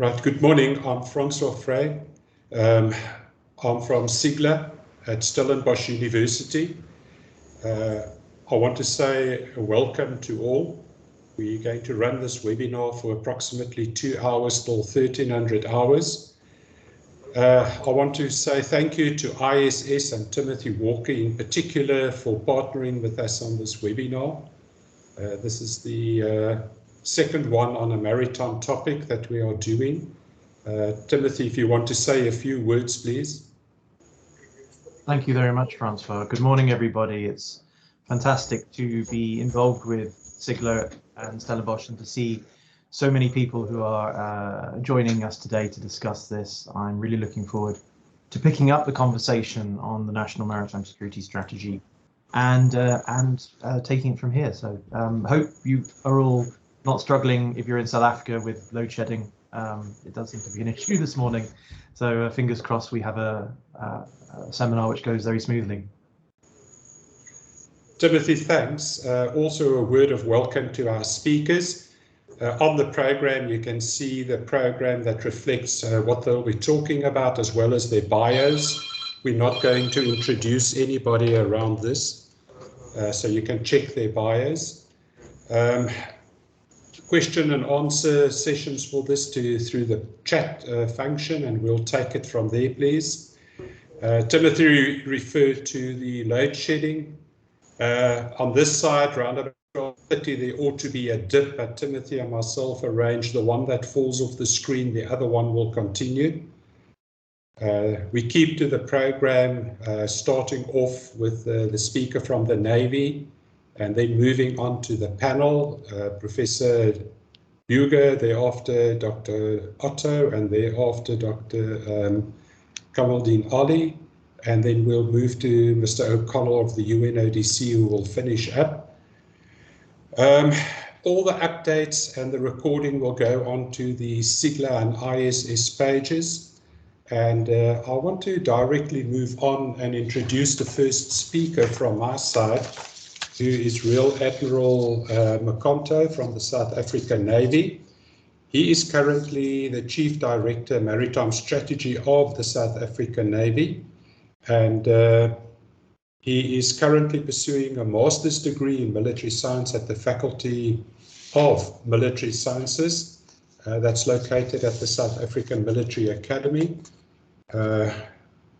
Right, good morning. I'm Francois Frey. I'm from SIGLA at Stellenbosch University. I want to say welcome to all. We're going to run this webinar for approximately 2 hours till 1300 hours. I want to say thank you to ISS and Timothy Walker in particular for partnering with us on this webinar. This is the second one on a maritime topic that we are doing. Timothy, if you want to say a few words, please. Thank you very much, Francois. Good morning, everybody. It's fantastic to be involved with SIGLA and Stellenbosch and to see so many people who are joining us today to discuss this. I'm really looking forward to picking up the conversation on the National Maritime Security Strategy and taking it from here. So hope you are all not struggling if you're in South Africa with load shedding. It does seem to be an issue this morning. So fingers crossed we have a seminar which goes very smoothly. Timothy, thanks. Also a word of welcome to our speakers. On the program, you can see the program that reflects what they'll be talking about as well as their bios. We're not going to introduce anybody around this, so you can check their bios. Question and answer sessions for this through the chat function, and we'll take it from there, please. Timothy referred to the load shedding. On this side, around about 30, there ought to be a dip, but Timothy and myself arranged the one that falls off the screen, the other one will continue. We keep to the program, starting off with the speaker from the Navy, and then moving on to the panel, Professor Buger, thereafter Dr. Otto, and thereafter Dr. Kamaldeen Ali, and then we'll move to Mr. O'Connell of the UNODC, who will finish up. All the updates and the recording will go on to the SIGLA and ISS pages. And I want to directly move on and introduce the first speaker from my side, who is Rear Admiral Makonto from the South African Navy. He is currently the Chief Director Maritime Strategy of the South African Navy, and he is currently pursuing a master's degree in military science at the Faculty of Military Sciences that's located at the South African Military Academy.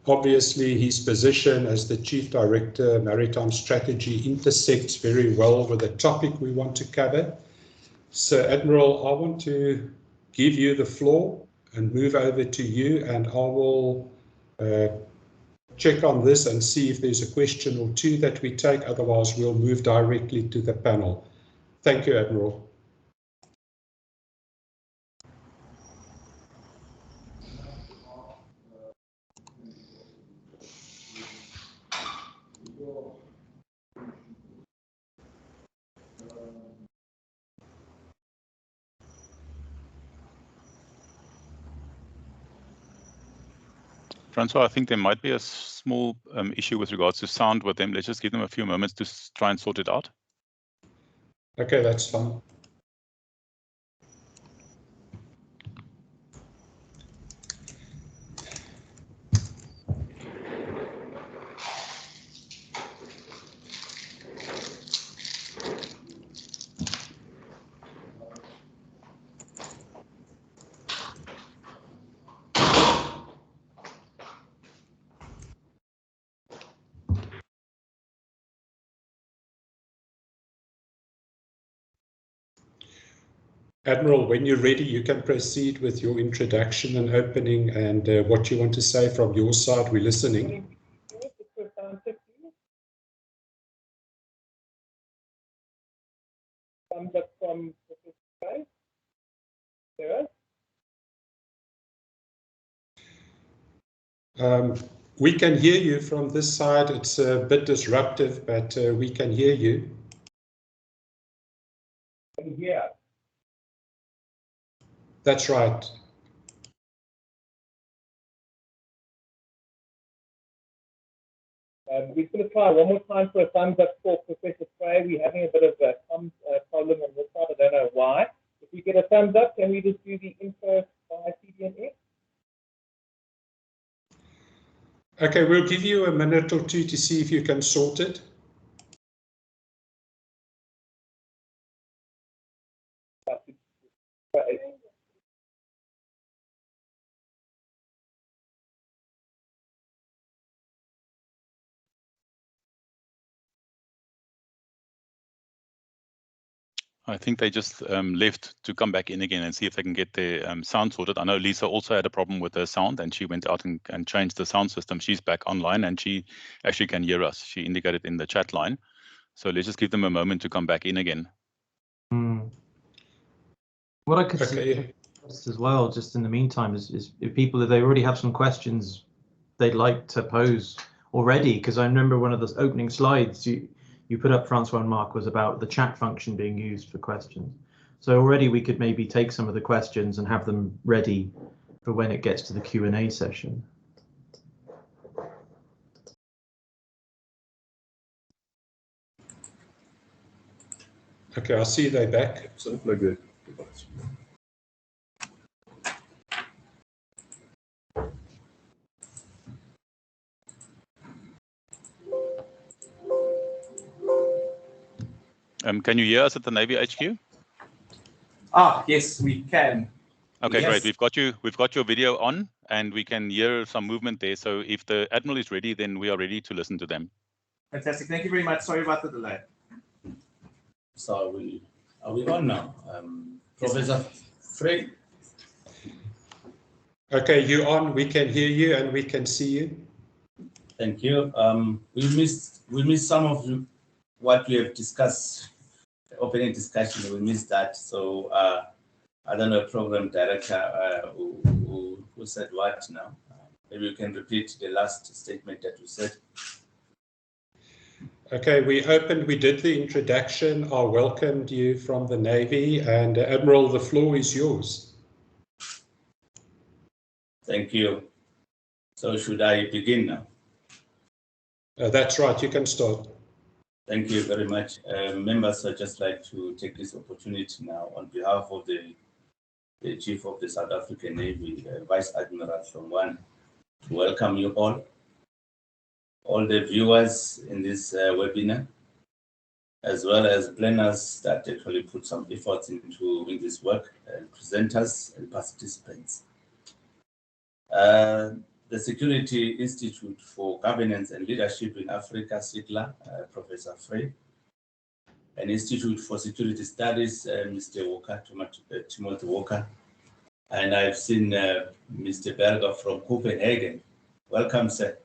Obviously, his position as the Chief Director Maritime Strategy intersects very well with the topic we want to cover. So, Admiral, I want to give you the floor and move over to you, and I will check on this and see if there's a question or two that we take. Otherwise, we'll move directly to the panel. Thank you, Admiral. Francois, I think there might be a small issue with regards to sound with them. Let's just give them a few moments to try and sort it out. Okay, that's fine. Admiral, when you're ready, you can proceed with your introduction and opening and what you want to say from your side. We're listening. We can hear you from this side. It's a bit disruptive, but we can hear you. Yeah. That's right. We're going to try one more time for a thumbs up for Professor Frey. We're having a bit of a problem on this side. I don't know why. If you get a thumbs up, can we just do the intro by Okay, we'll give you a minute or two to see if you can sort it. I think they just left to come back in again and see if they can get their sound sorted. I know Lisa also had a problem with her sound and she went out and changed the sound system. She's back online and she actually can hear us. She indicated in the chat line. So let's just give them a moment to come back in again. What I could suggest as well, just in the meantime, is if people, if they already have some questions they'd like to pose already, because I remember one of the opening slides you put up, Francois and Mark, was about the chat function being used for questions. So already we could maybe take some of the questions and have them ready for when it gets to the Q&A session. Okay, I see they're back. So like that. Can you hear us at the Navy HQ? Ah, yes, we can. Okay, Yes. great. We've got your video on and we can hear some movement there. So if the Admiral is ready, then we are ready to listen to them. Fantastic. Thank you very much. Sorry about the delay. So are we on now? Professor Frey? Okay, you're on. We can hear you and we can see you. Thank you. We missed some of what we have discussed, the opening discussion. We missed that. So I don't know, program director who said what now. Maybe you can repeat the last statement that you said. Okay, we did the introduction. I welcomed you from the Navy, and Admiral, the floor is yours. Thank you. So should I begin now? That's right, you can start. Thank you very much. Members, I'd just like to take this opportunity now on behalf of the Chief of the South African Navy, Vice Admiral Hlongwane, to welcome you all the viewers in this webinar, as well as planners that actually put some efforts into this work, presenters and participants. The Security Institute for Governance and Leadership in Africa, SIGLA, Professor Frey, and Institute for Security Studies, Mr. Walker, Timothy Walker, and I've seen Mr. Berger from Copenhagen. Welcome, sir.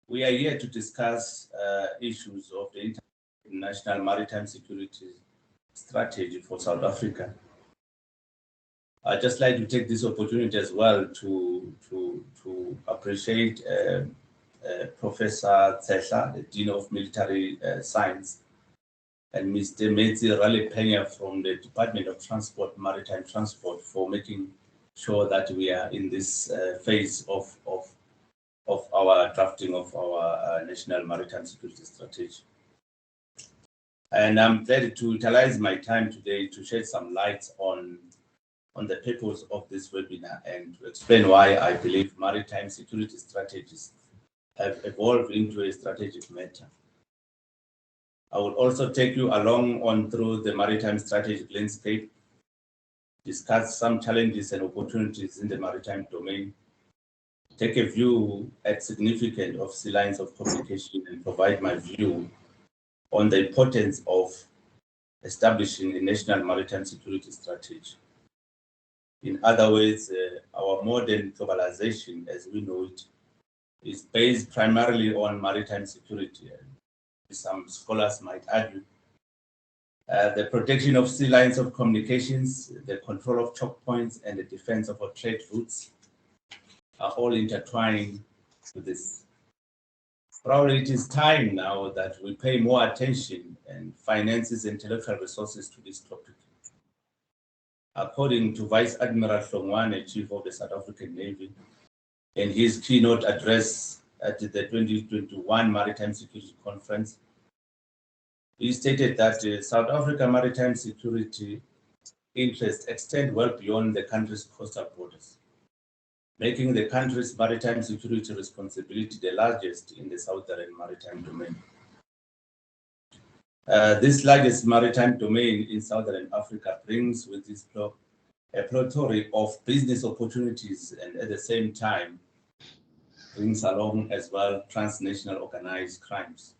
We are here to discuss issues of the international maritime security strategy for South Africa. I'd just like to take this opportunity as well to appreciate Professor Tsehla, the Dean of Military Science, and Mr. Metsi Rale-Penya from the Department of Transport, Maritime Transport, for making sure that we are in this phase of our drafting of our national maritime security strategy. And I'm glad to utilize my time today to shed some light on the purpose of this webinar and to explain why I believe maritime security strategies have evolved into a strategic matter. I will also take you along through the maritime strategic landscape, discuss some challenges and opportunities in the maritime domain, take a view at significance of sea lines of communication, and provide my view on the importance of establishing a national maritime security strategy. In other words, our modern globalization, as we know it, is based primarily on maritime security. Some scholars might argue the protection of sea lines of communications, the control of choke points, and the defense of our trade routes are all intertwined with this. Probably it is time now that we pay more attention and finances intellectual resources to this topic. According to Vice Admiral Hlongwane, Chief of the South African Navy, in his keynote address at the 2021 Maritime Security Conference, he stated that South Africa maritime security interests extend well beyond the country's coastal borders. making the country's maritime security responsibility the largest in the southern maritime domain. This largest maritime domain in southern Africa brings with its a plethora of business opportunities, and at the same time brings along as well transnational organized crimes.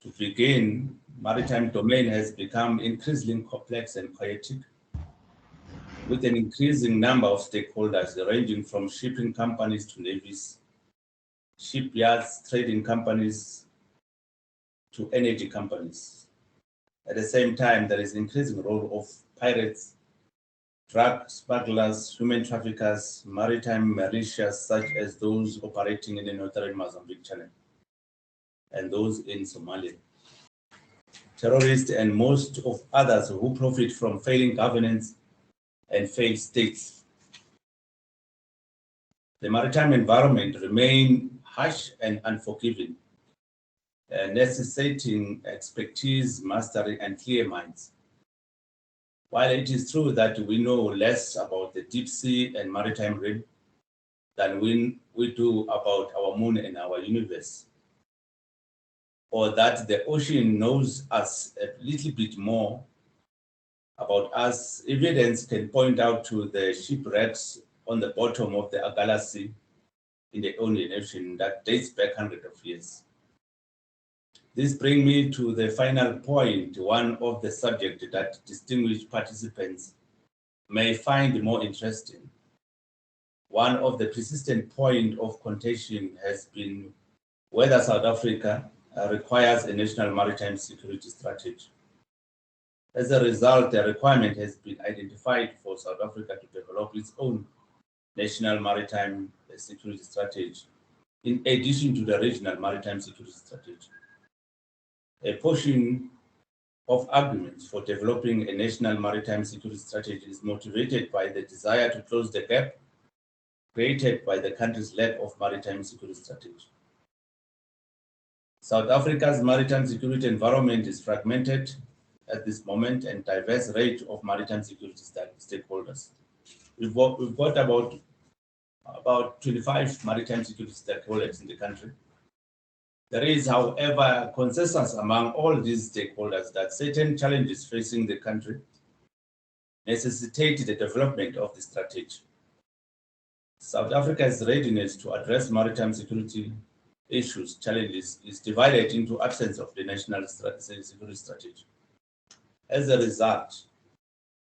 To begin, maritime domain has become increasingly complex and chaotic, with an increasing number of stakeholders ranging from shipping companies to navies, shipyards, trading companies, to energy companies. At the same time, there is increasing role of pirates, drug smugglers, human traffickers, maritime militias such as those operating in the northern Mozambique Channel and those in Somalia, terrorists, and most of others who profit from failing governance and failed states. The maritime environment remains harsh and unforgiving, necessitating expertise, mastery, and clear minds. While it is true that we know less about the deep sea and maritime realm than we do about our moon and our universe, or that the ocean knows us a little bit more about us, evidence can point out to the shipwrecks on the bottom of the Agala Sea in the Indian Ocean that dates back hundreds of years. This brings me to the final point, one of the subjects that distinguished participants may find more interesting. One of the persistent points of contention has been whether South Africa requires a national maritime security strategy. As a result, a requirement has been identified for South Africa to develop its own national maritime security strategy, in addition to the regional maritime security strategy. A portion of arguments for developing a national maritime security strategy is motivated by the desire to close the gap created by the country's lack of maritime security strategy. South Africa's maritime security environment is fragmented at this moment and diverse range of maritime security stakeholders. We've got about 25 maritime security stakeholders in the country. There is, however, consensus among all these stakeholders that certain challenges facing the country necessitate the development of the strategy. South Africa's readiness to address maritime security issues challenges is divided into absence of the national security strategy. As a result,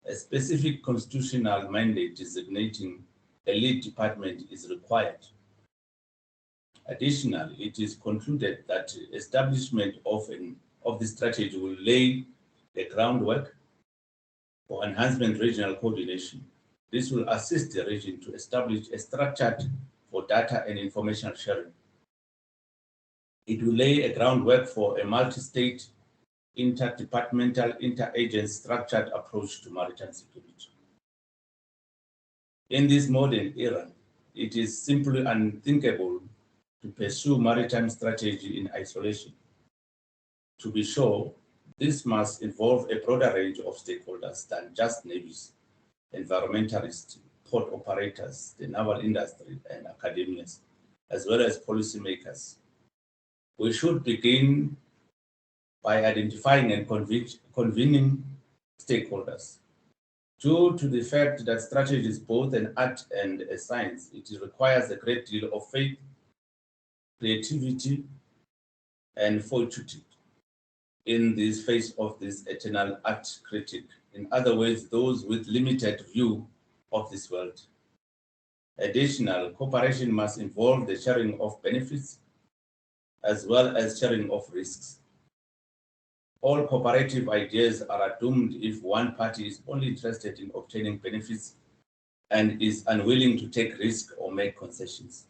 a specific constitutional mandate designating a lead department is required. Additionally, it is concluded that establishment of the strategy will lay the groundwork for enhancement regional coordination. This will assist the region to establish a structure for data and information sharing. It will lay a groundwork for a multi-state, interdepartmental, inter-agency structured approach to maritime security. In this modern era, it is simply unthinkable to pursue maritime strategy in isolation. To be sure, this must involve a broader range of stakeholders than just navies, environmentalists, port operators, the naval industry, and academia, as well as policymakers. We should begin by identifying and convening stakeholders. Due to the fact that strategy is both an art and a science, it requires a great deal of faith, creativity, and fortitude in this face of this eternal art critic. In other words, those with limited view of this world. Additional cooperation must involve the sharing of benefits as well as sharing of risks. All cooperative ideas are doomed if one party is only interested in obtaining benefits and is unwilling to take risk or make concessions.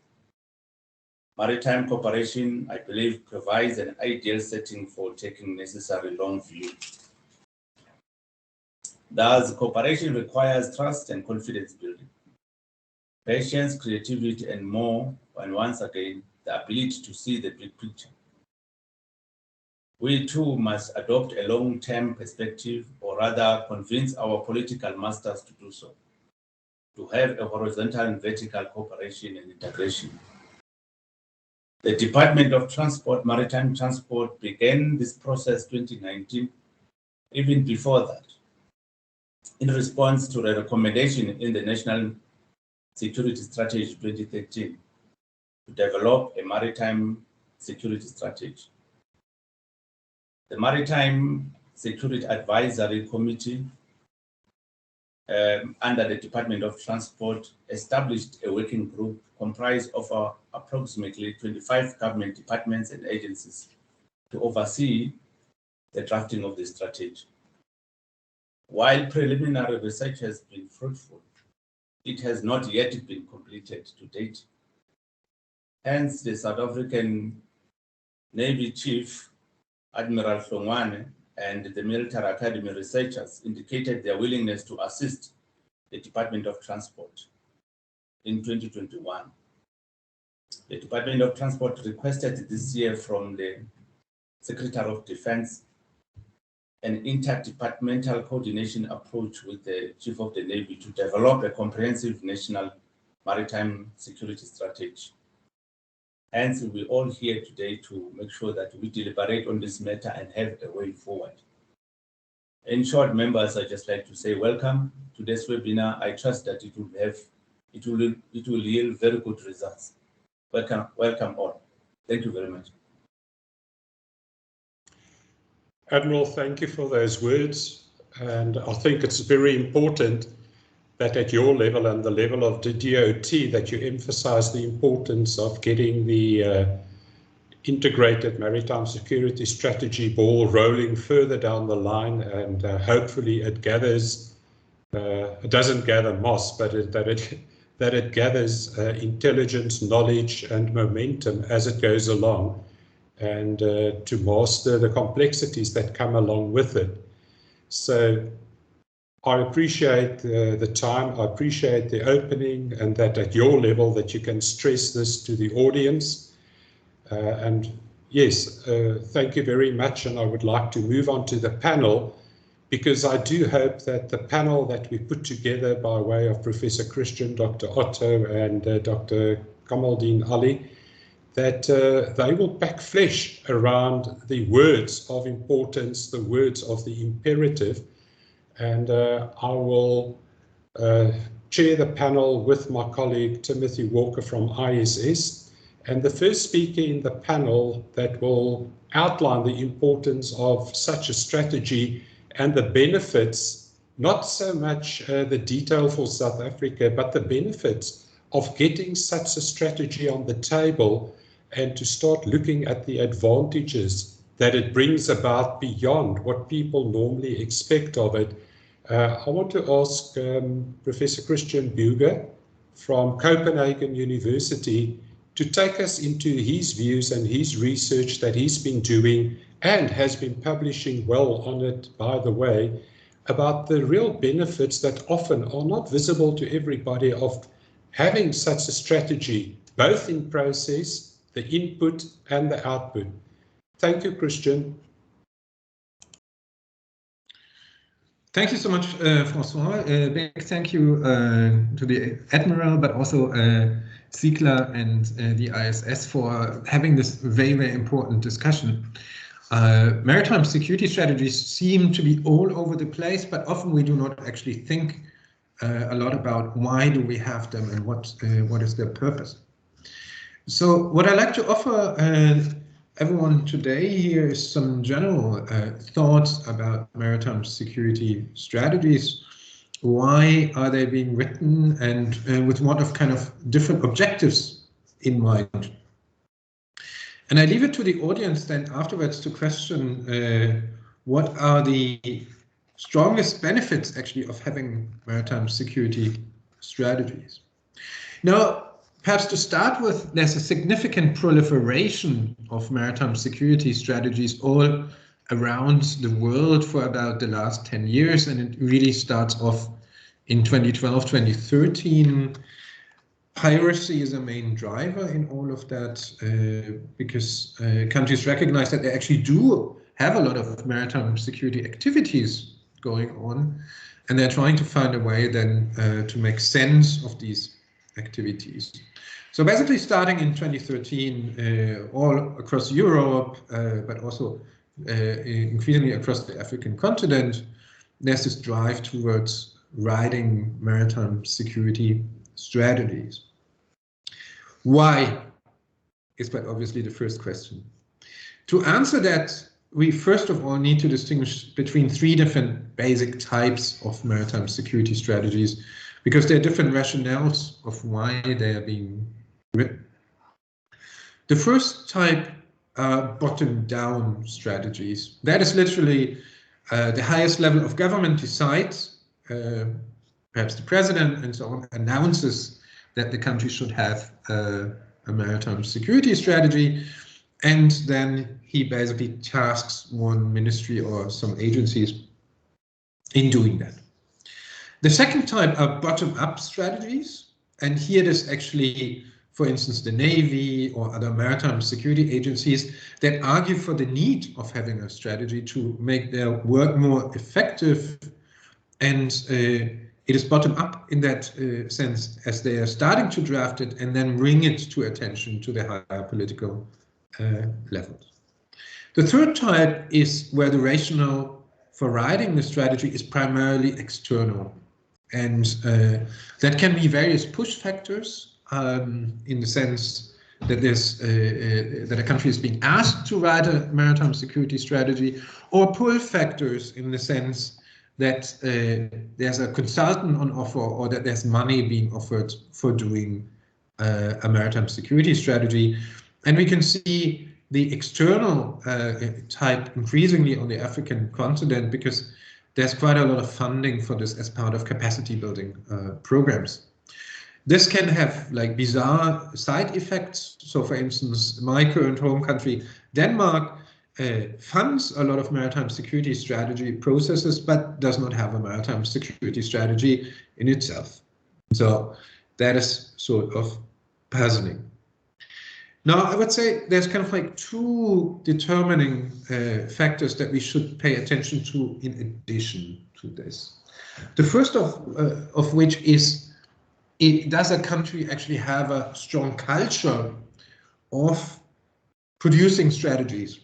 Maritime cooperation, I believe, provides an ideal setting for taking necessary long view. Thus, cooperation requires trust and confidence building, patience, creativity, and more, and once again, the ability to see the big picture. We too must adopt a long-term perspective, or rather convince our political masters to do so. to have a horizontal and vertical cooperation and integration. The Department of Transport, Maritime Transport began this process 2019, even before that, in response to the recommendation in the National Security Strategy 2013 to develop a maritime security strategy. The Maritime Security Advisory Committee under the Department of Transport established a working group comprised of approximately 25 government departments and agencies to oversee the drafting of the strategy. While preliminary research has been fruitful, it has not yet been completed to date. Hence, the South African Navy Chief, Admiral Hlongwane, and the Military Academy researchers indicated their willingness to assist the Department of Transport in 2021. The Department of Transport requested this year from the Secretary of Defense an interdepartmental coordination approach with the Chief of the Navy to develop a comprehensive national maritime security strategy. Hence, we're all here today to make sure that we deliberate on this matter and have a way forward. In short, members, I'd just like to say welcome to this webinar. I trust that it will yield very good results. Welcome all. Thank you very much. Admiral, thank you for those words. And I think it's very important that at your level and the level of the DOT that you emphasize the importance of getting the integrated maritime security strategy ball rolling further down the line, and hopefully it gathers, it doesn't gather moss, but that it gathers intelligence, knowledge and momentum as it goes along, and to master the complexities that come along with it. So I appreciate the time, I appreciate the opening, and that at your level that you can stress this to the audience. And yes, thank you very much, and I would like to move on to the panel, because I do hope that the panel that we put together by way of Professor Christian, Dr. Otto and Dr. Kamaldeen Ali, that they will pack flesh around the words of importance, the words of the imperative. And I will chair the panel with my colleague Timothy Walker from ISS. And the first speaker in the panel that will outline the importance of such a strategy and the benefits, not so much the detail for South Africa, but the benefits of getting such a strategy on the table and to start looking at the advantages that it brings about beyond what people normally expect of it. I want to ask Professor Christian Buger from Copenhagen University to take us into his views and his research that he's been doing and has been publishing well on it, by the way, about the real benefits that often are not visible to everybody of having such a strategy, both in process, the input and the output. Thank you, Christian. Thank you so much, Francois. Big thank you to the Admiral, but also SIGLA and the ISS for having this very, very important discussion. Maritime security strategies seem to be all over the place, but often we do not actually think a lot about why do we have them and what is their purpose. So what I'd like to offer everyone today here is some general thoughts about maritime security strategies. Why are they being written, and with what of kind of different objectives in mind? And I leave it to the audience then afterwards to question what are the strongest benefits actually of having maritime security strategies. Now, perhaps to start with, there's a significant proliferation of maritime security strategies all around the world for about the last 10 years, and it really starts off in 2012, 2013. Piracy is a main driver in all of that because countries recognize that they actually do have a lot of maritime security activities going on, and they're trying to find a way then to make sense of these activities. So basically starting in 2013, all across Europe, but also increasingly across the African continent, there's this drive towards writing maritime security strategies. Why is quite obviously the first question. To answer that, we first of all need to distinguish between three different basic types of maritime security strategies, because there are different rationales of why they are being written. The first type are bottom-down strategies. That is literally the highest level of government decides, perhaps the president and so on, announces that the country should have a maritime security strategy, and then he basically tasks one ministry or some agencies in doing that. The second type are bottom-up strategies, and here it is actually, for instance, the Navy or other maritime security agencies that argue for the need of having a strategy to make their work more effective, and it is bottom-up in that sense, as they are starting to draft it and then bring it to attention to the higher political levels. The third type is where the rationale for writing the strategy is primarily external, and that can be various push factors in the sense that there's that a country is being asked to write a maritime security strategy, or pull factors in the sense that there's a consultant on offer, or that there's money being offered for doing a maritime security strategy. And we can see the external type increasingly on the African continent, because there's quite a lot of funding for this as part of capacity building programs. This can have like bizarre side effects. So for instance, my current home country, Denmark, funds a lot of maritime security strategy processes, but does not have a maritime security strategy in itself. So that is sort of puzzling. Now, I would say there's kind of like two determining factors that we should pay attention to in addition to this. The first of which is, does a country actually have a strong culture of producing strategies?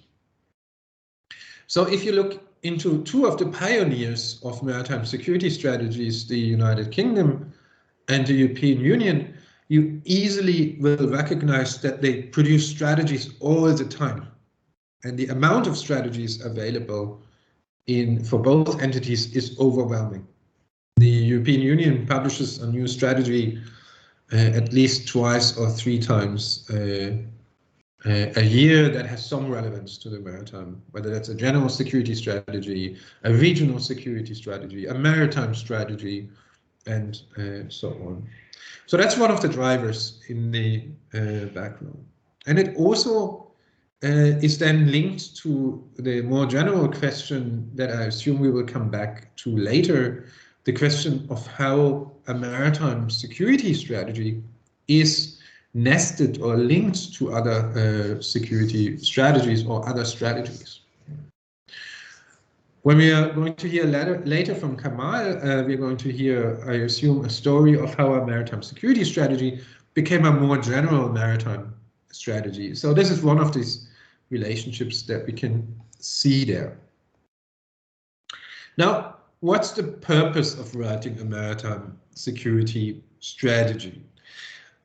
So if you look into two of the pioneers of maritime security strategies, the United Kingdom and the European Union, you easily will recognize that they produce strategies all the time. And the amount of strategies available for both entities is overwhelming. The European Union publishes a new strategy at least twice or three times a year that has some relevance to the maritime, whether that's a general security strategy, a regional security strategy, a maritime strategy, and so on. So that's one of the drivers in the background. And it also is then linked to the more general question that I assume we will come back to later, the question of how a maritime security strategy is nested or linked to other security strategies or other strategies. When we are going to hear later from Kamal, we're going to hear, I assume, a story of how a maritime security strategy became a more general maritime strategy. So this is one of these relationships that we can see there. Now, what's the purpose of writing a maritime security strategy?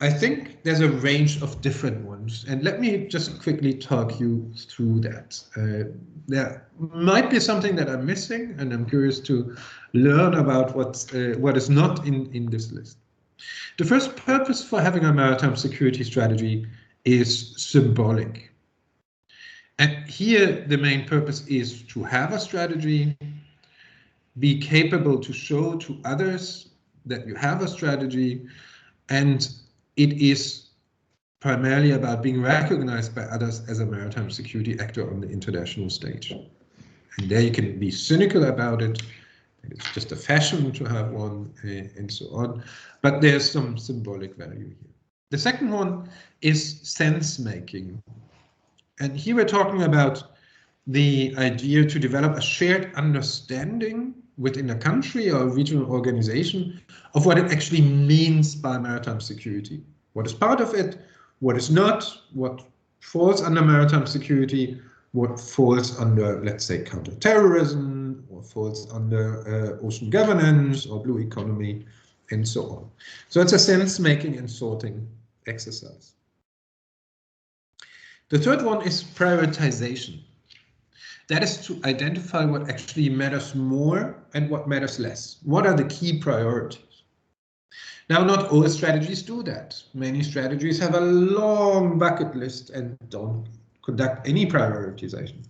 I think there's a range of different ones, and let me just quickly talk you through that. There might be something that I'm missing, and I'm curious to learn about what is not in this list. The first purpose for having a maritime security strategy is symbolic. And here the main purpose is to have a strategy, be capable to show to others that you have a strategy, and it is primarily about being recognized by others as a maritime security actor on the international stage. And there you can be cynical about it. It's just a fashion to have one, and so on. But there's some symbolic value here. The second one is sense making. And here we're talking about the idea to develop a shared understanding within a country or a regional organization of what it actually means by maritime security. What is part of it, what is not, what falls under maritime security, what falls under, let's say, counterterrorism, or falls under ocean governance or blue economy, and so on. So it's a sense-making and sorting exercise. The third one is prioritization. That is to identify what actually matters more and what matters less. What are the key priorities? Now, not all strategies do that. Many strategies have a long bucket list and don't conduct any prioritization.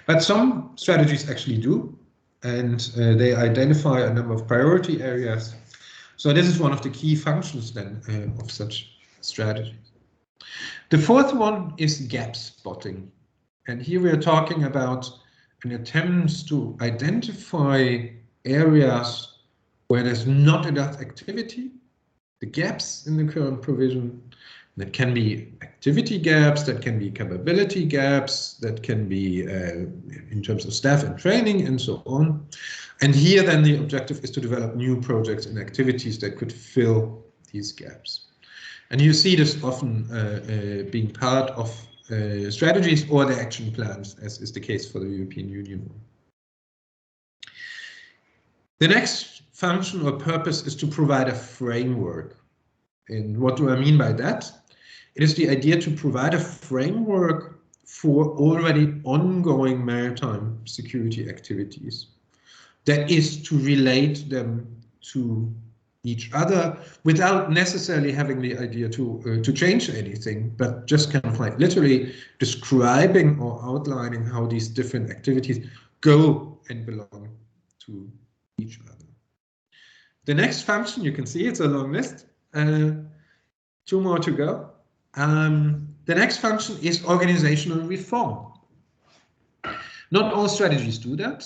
But some strategies actually do, and they identify a number of priority areas. So this is one of the key functions then of such strategies. The fourth one is gap spotting. And here we are talking about an attempt to identify areas where there's not enough activity, the gaps in the current provision. That can be activity gaps, that can be capability gaps, that can be in terms of staff and training and so on. And here then the objective is to develop new projects and activities that could fill these gaps. And you see this often being part of strategies or the action plans, as is the case for the European Union. The next function or purpose is to provide a framework. And what do I mean by that? It is the idea to provide a framework for already ongoing maritime security activities. That is to relate them to each other without necessarily having the idea to change anything, but just kind of like literally describing or outlining how these different activities go and belong to each other. The next function, you can see it's a long list, 2 more to go. The next function is organizational reform. Not all strategies do that,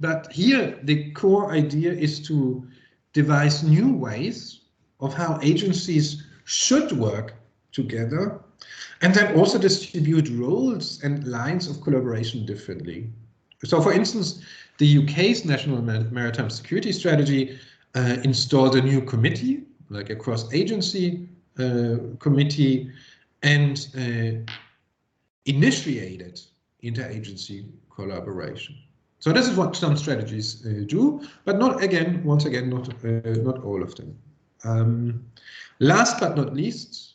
but here the core idea is to devise new ways of how agencies should work together, and then also distribute roles and lines of collaboration differently. So, for instance, the UK's National Maritime Security Strategy installed a new committee, like a cross-agency committee, and initiated interagency collaboration. So this is what some strategies do, but not again, once again, not all of them. Last but not least,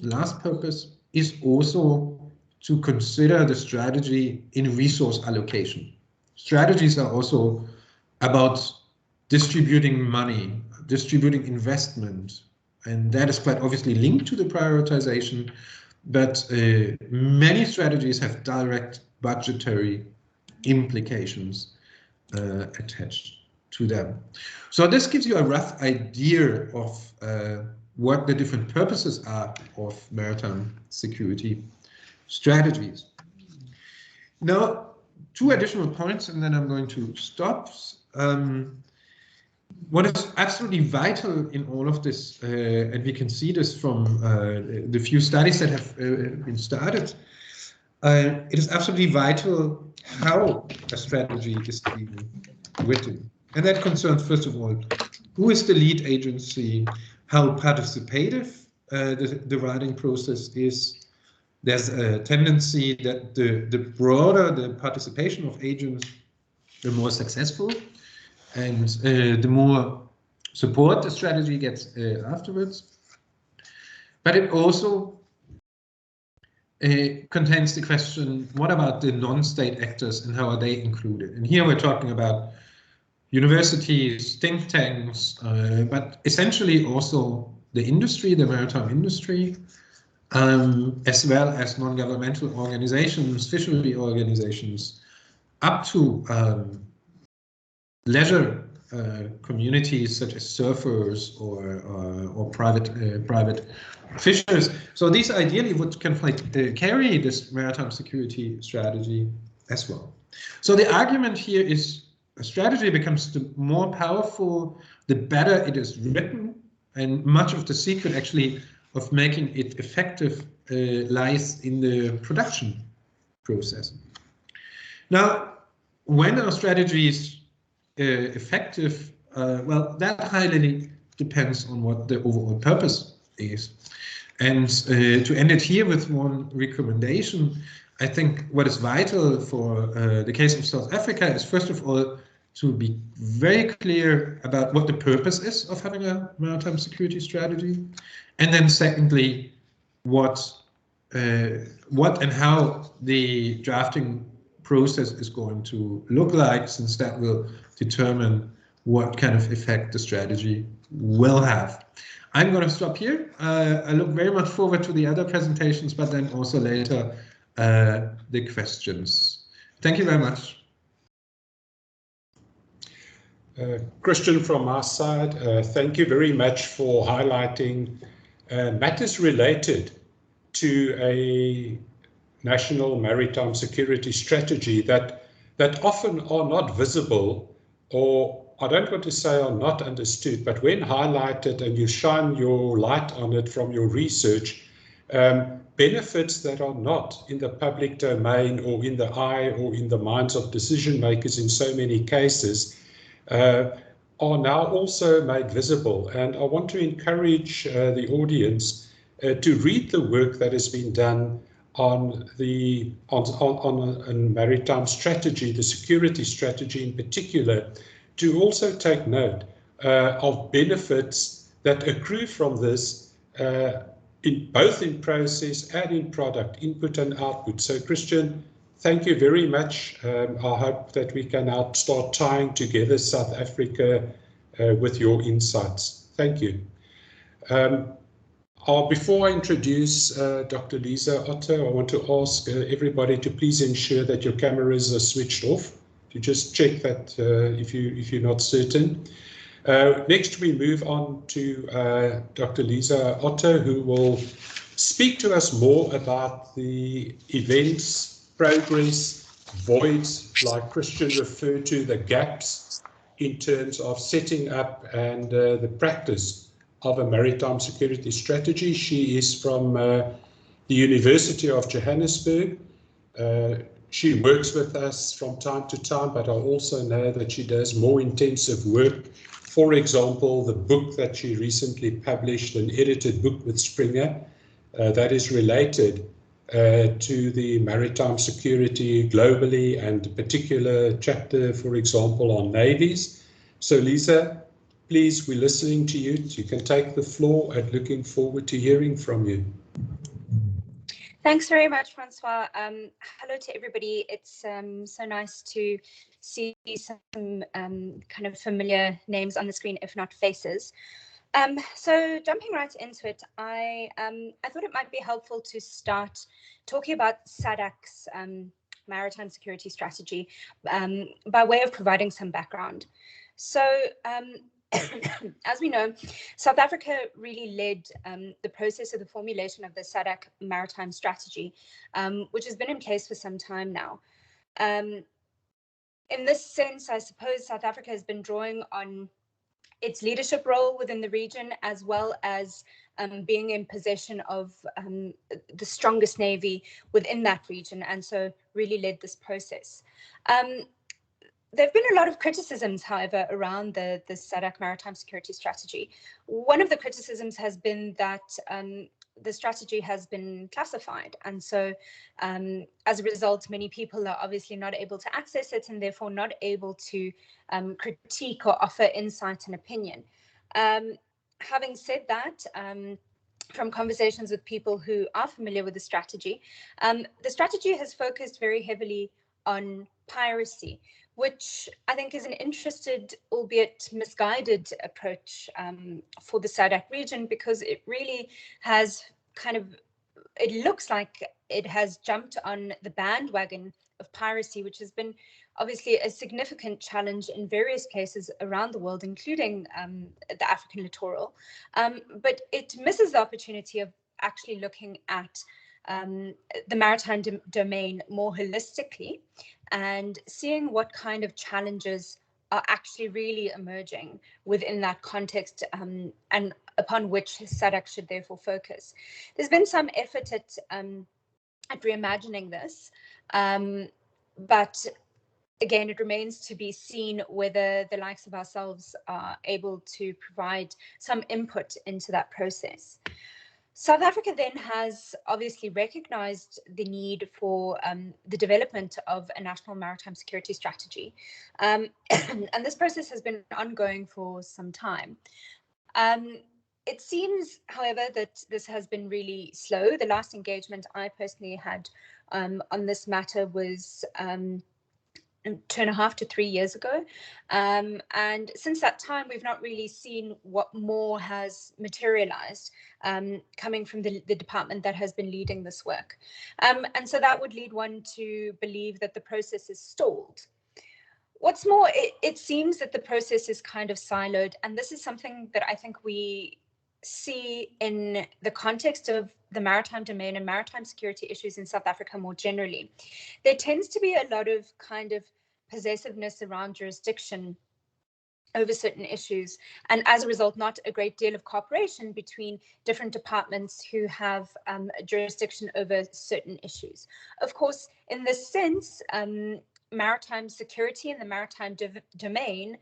last purpose is also to consider the strategy in resource allocation. Strategies are also about distributing money, distributing investment, and that is quite obviously linked to the prioritization, but many strategies have direct budgetary implications attached to them. So this gives you a rough idea of what the different purposes are of maritime security strategies. Now, 2 additional points, and then I'm going to stop. What is absolutely vital in all of this, and we can see this from the few studies that have been started, it is absolutely vital how a strategy is being written. And that concerns, first of all, who is the lead agency, how participative the writing process is. There's a tendency that the broader the participation of agents, the more successful, and the more support the strategy gets afterwards. But it also contains the question, what about the non-state actors and how are they included? And here we're talking about universities, think tanks, but essentially also the industry, the maritime industry, as well as non-governmental organizations, fishery organizations, up to leisure communities such as surfers or private fishers. So these ideally would kind of like carry this maritime security strategy as well. So the argument here is a strategy becomes the more powerful, the better it is written, and much of the secret actually of making it effective lies in the production process. Now, when our strategies effective, well, that highly depends on what the overall purpose is. And to end it here with one recommendation, I think what is vital for the case of South Africa is, first of all, to be very clear about what the purpose is of having a maritime security strategy. And then secondly, what and how the drafting process is going to look like, since that will determine what kind of effect the strategy will have. I'm going to stop here. I look very much forward to the other presentations, but then also later the questions. Thank you very much. Christian, from our side, thank you very much for highlighting matters related to a national maritime security strategy that often are not visible, or I don't want to say are not understood, but when highlighted and you shine your light on it from your research, benefits that are not in the public domain or in the eye or in the minds of decision makers in so many cases are now also made visible. And I want to encourage the audience to read the work that has been done on a maritime strategy, the security strategy in particular, to also take note of benefits that accrue from this, both in process and in product, input and output. So Christian, thank you very much. I hope that we can now start tying together South Africa with your insights. Thank you. Before I introduce Dr. Lisa Otto, I want to ask everybody to please ensure that your cameras are switched off, to just check that if you're not certain. Next, we move on to Dr. Lisa Otto, who will speak to us more about the events, progress, voids, like Christian referred to, the gaps in terms of setting up and the practice of a maritime security strategy. She is from the University of Johannesburg. She works with us from time to time, but I also know that she does more intensive work. For example, the book that she recently published, an edited book with Springer, that is related to the maritime security globally, and a particular chapter, for example, on navies. So Lisa, please, we're listening to you. You can take the floor, and looking forward to hearing from you. Thanks very much, Francois. Hello to everybody. It's so nice to see some kind of familiar names on the screen, if not faces. So jumping right into it, I thought it might be helpful to start talking about SADC's maritime security strategy by way of providing some background. So as we know, South Africa really led the process of the formulation of the SADC maritime strategy, which has been in place for some time now. In this sense, I suppose South Africa has been drawing on its leadership role within the region, as well as being in possession of the strongest navy within that region, and so really led this process. There have been a lot of criticisms, however, around the SADC maritime security strategy. One of the criticisms has been that the strategy has been classified, and so as a result, many people are obviously not able to access it, and therefore not able to critique or offer insight and opinion. Having said that, from conversations with people who are familiar with the strategy has focused very heavily on piracy, which I think is an interested, albeit misguided approach for the SADC region, because it really has it looks like it has jumped on the bandwagon of piracy, which has been obviously a significant challenge in various cases around the world, including the African littoral. But it misses the opportunity of actually looking at the maritime domain more holistically and seeing what kind of challenges are actually really emerging within that context, and upon which SADC should therefore focus. There's been some effort at reimagining this, but again, it remains to be seen whether the likes of ourselves are able to provide some input into that process. South Africa then has obviously recognized the need for the development of a national maritime security strategy. And this process has been ongoing for some time. It seems, however, that this has been really slow. The last engagement I personally had on this matter was 2.5 to 3 years ago. And since that time, we've not really seen what more has materialized coming from the department that has been leading this work. And so that would lead one to believe that the process is stalled. What's more, it seems that the process is kind of siloed, and this is something that I think we see in the context of the maritime domain and maritime security issues in South Africa more generally. There tends to be a lot of kind of possessiveness around jurisdiction over certain issues, and as a result, not a great deal of cooperation between different departments who have jurisdiction over certain issues. Of course, in this sense, maritime security and the maritime domain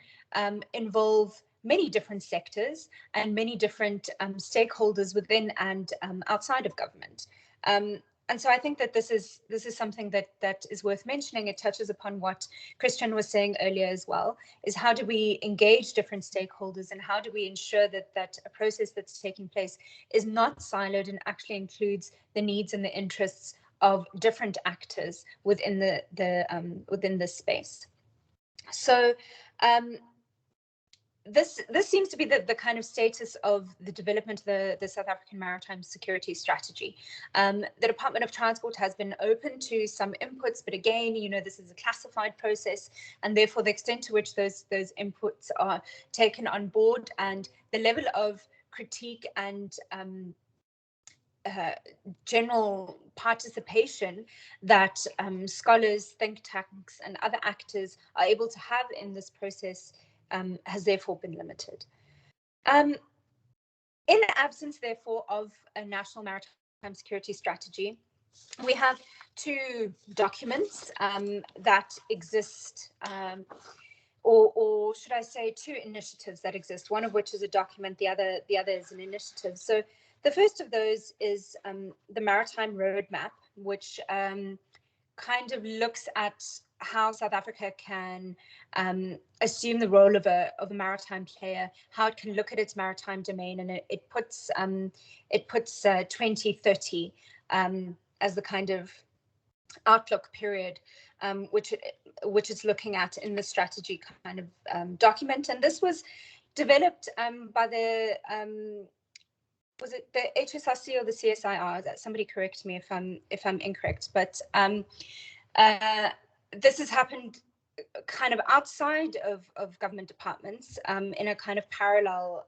involve many different sectors and many different stakeholders within and outside of government. And so I think that this is something that is worth mentioning. It touches upon what Christian was saying earlier as well, is how do we engage different stakeholders and how do we ensure that a process that's taking place is not siloed and actually includes the needs and the interests of different actors within within this space. So this seems to be the kind of status of the development of the South African Maritime Security Strategy. The Department of Transport has been open to some inputs, but again, this is a classified process, and therefore the extent to which those inputs are taken on board and the level of critique and general participation that scholars, think tanks, and other actors are able to have in this process has therefore been limited. In the absence, therefore, of a national maritime security strategy, we have two documents that exist, or should I say two initiatives that exist, one of which is a document, the other is an initiative. So the first of those is the Maritime Roadmap, which kind of looks at how South Africa can assume the role of a maritime player, how it can look at its maritime domain, and it puts 2030 as the kind of outlook period, which it's looking at in the strategy kind of document. And this was developed by the was it the HSRC or the CSIR? That somebody correct me if I'm incorrect, but this has happened kind of outside of government departments in a kind of parallel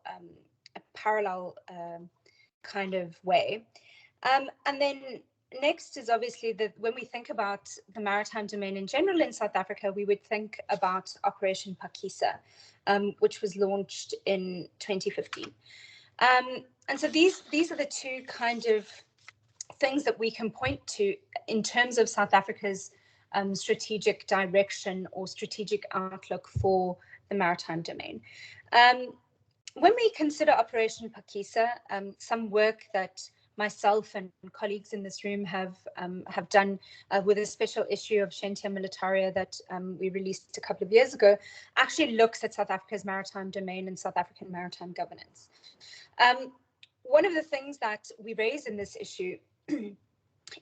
kind of way. And then next is obviously that when we think about the maritime domain in general in South Africa, we would think about Operation Phakisa, which was launched in 2015. And so these are the two kind of things that we can point to in terms of South Africa's strategic direction or strategic outlook for the maritime domain. When we consider Operation Phakisa, some work that myself and colleagues in this room have done with a special issue of Scientia Militaria that we released a couple of years ago, actually looks at South Africa's maritime domain and South African maritime governance. One of the things that we raise in this issue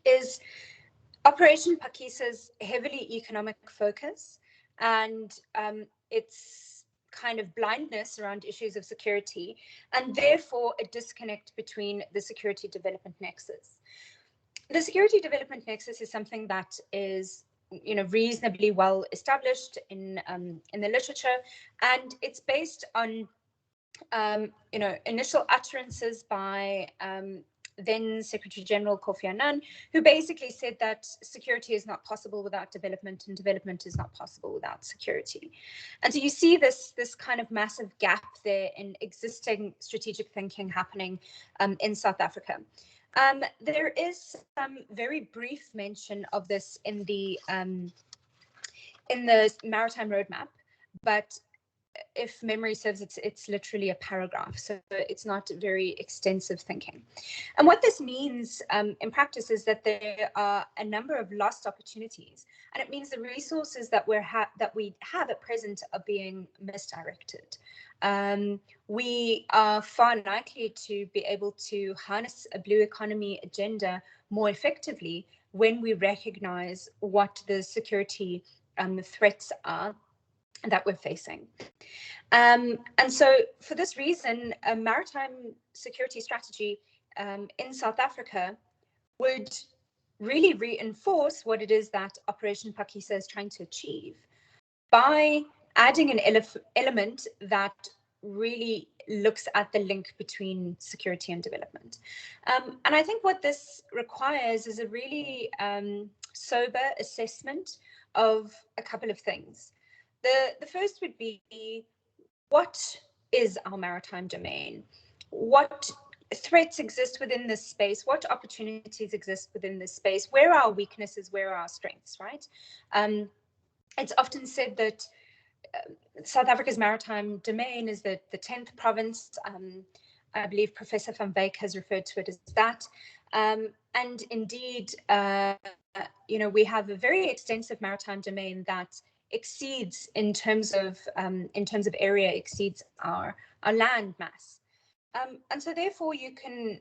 is Operation Phakisa's heavily economic focus and its kind of blindness around issues of security, and therefore a disconnect between the security development nexus. The security development nexus is something that is reasonably well established in the literature, and it's based on initial utterances by then Secretary General Kofi Annan, who basically said that security is not possible without development and development is not possible without security. And so you see this kind of massive gap there in existing strategic thinking happening in South Africa. There is some very brief mention of this in the in the Maritime Roadmap, but if memory serves, it's literally a paragraph, so it's not very extensive thinking. And what this means in practice is that there are a number of lost opportunities, and it means the resources that we have at present are being misdirected. We are far likely to be able to harness a blue economy agenda more effectively when we recognize what the security threats are that we're facing. And so for this reason, a maritime security strategy in South Africa would really reinforce what it is that Operation Phakisa is trying to achieve by adding an element that really looks at the link between security and development. And I think what this requires is a really sober assessment of a couple of things. The first would be, what is our maritime domain? What threats exist within this space? What opportunities exist within this space? Where are our weaknesses? Where are our strengths, right? It's often said that South Africa's maritime domain is the 10th province. I believe Professor van Wyk has referred to it as that. And indeed, we have a very extensive maritime domain that exceeds in terms of area, exceeds our land mass. And so therefore you can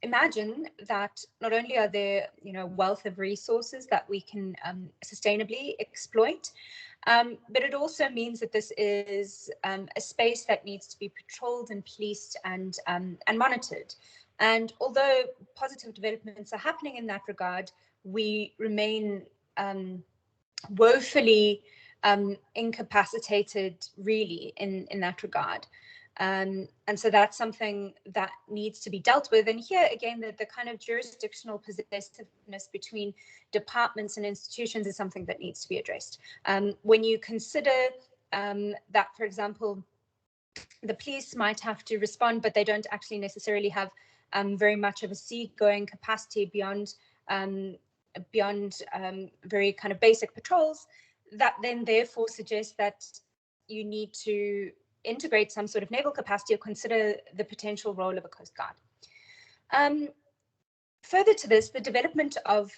imagine that not only are there wealth of resources that we can sustainably exploit, but it also means that this is a space that needs to be patrolled and policed and monitored. And although positive developments are happening in that regard, we remain woefully incapacitated really in that regard. And so that's something that needs to be dealt with. And here again, the kind of jurisdictional possessiveness between departments and institutions is something that needs to be addressed. When you consider that, for example, the police might have to respond, but they don't actually necessarily have very much of a seagoing capacity beyond very kind of basic patrols, that then therefore suggests that you need to integrate some sort of naval capacity or consider the potential role of a Coast Guard. Further to this, the development of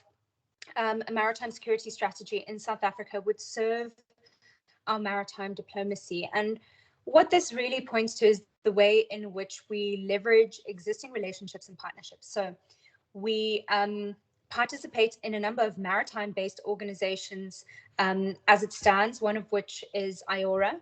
a maritime security strategy in South Africa would serve our maritime diplomacy. And what this really points to is the way in which we leverage existing relationships and partnerships. So we participate in a number of maritime-based organizations as it stands, one of which is IORA.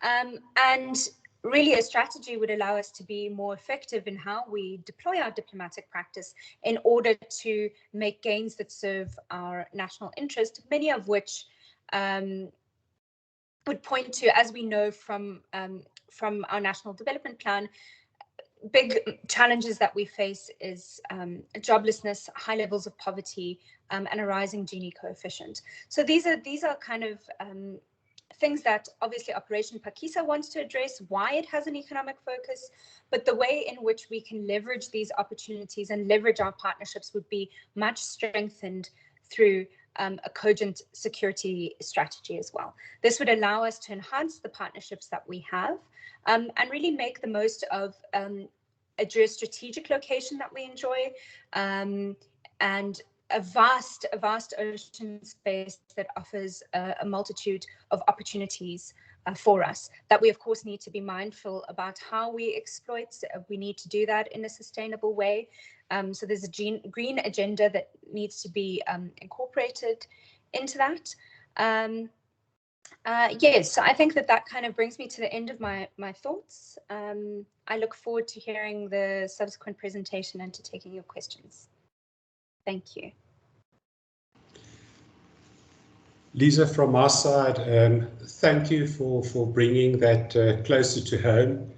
And really a strategy would allow us to be more effective in how we deploy our diplomatic practice in order to make gains that serve our national interest, many of which would point to, as we know from our national development plan, big challenges that we face is joblessness, high levels of poverty, and a rising Gini coefficient. So these are kind of things that obviously Operation Phakisa wants to address, why it has an economic focus, but the way in which we can leverage these opportunities and leverage our partnerships would be much strengthened through a cogent security strategy as well. This would allow us to enhance the partnerships that we have and really make the most of a geostrategic location that we enjoy and a vast ocean space that offers a multitude of opportunities for us that we of course need to be mindful about how we exploit. We need to do that in a sustainable way. So there's a green agenda that needs to be incorporated into that. Yes, so I think that kind of brings me to the end of my thoughts. I look forward to hearing the subsequent presentation and to taking your questions. Thank you. Lisa, from our side, thank you for bringing that closer to home.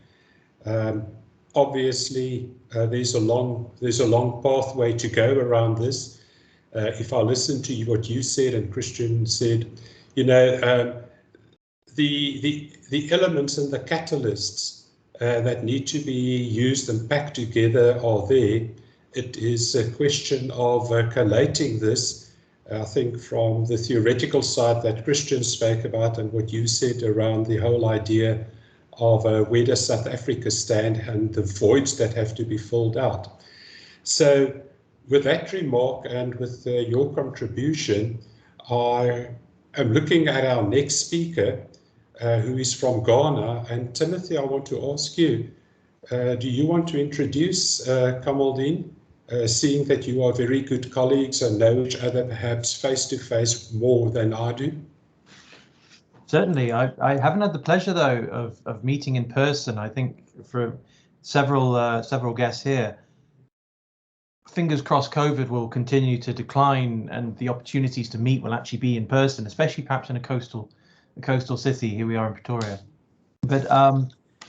Obviously, there's a long pathway to go around this. If I listen to what you said and Christian said, the elements and the catalysts that need to be used and packed together are there. It is a question of collating this I think from the theoretical side that Christian spoke about and what you said around the whole idea of where does South Africa stand and the voids that have to be filled out. So with that remark and with your contribution, I am looking at our next speaker, who is from Ghana. And Timothy, I want to ask you, do you want to introduce Kamaldeen, seeing that you are very good colleagues and know each other perhaps face-to-face more than I do? Certainly. I haven't had the pleasure, though, of meeting in person. I think for several guests here, fingers crossed COVID will continue to decline and the opportunities to meet will actually be in person, especially perhaps in a coastal city. Here we are in Pretoria. But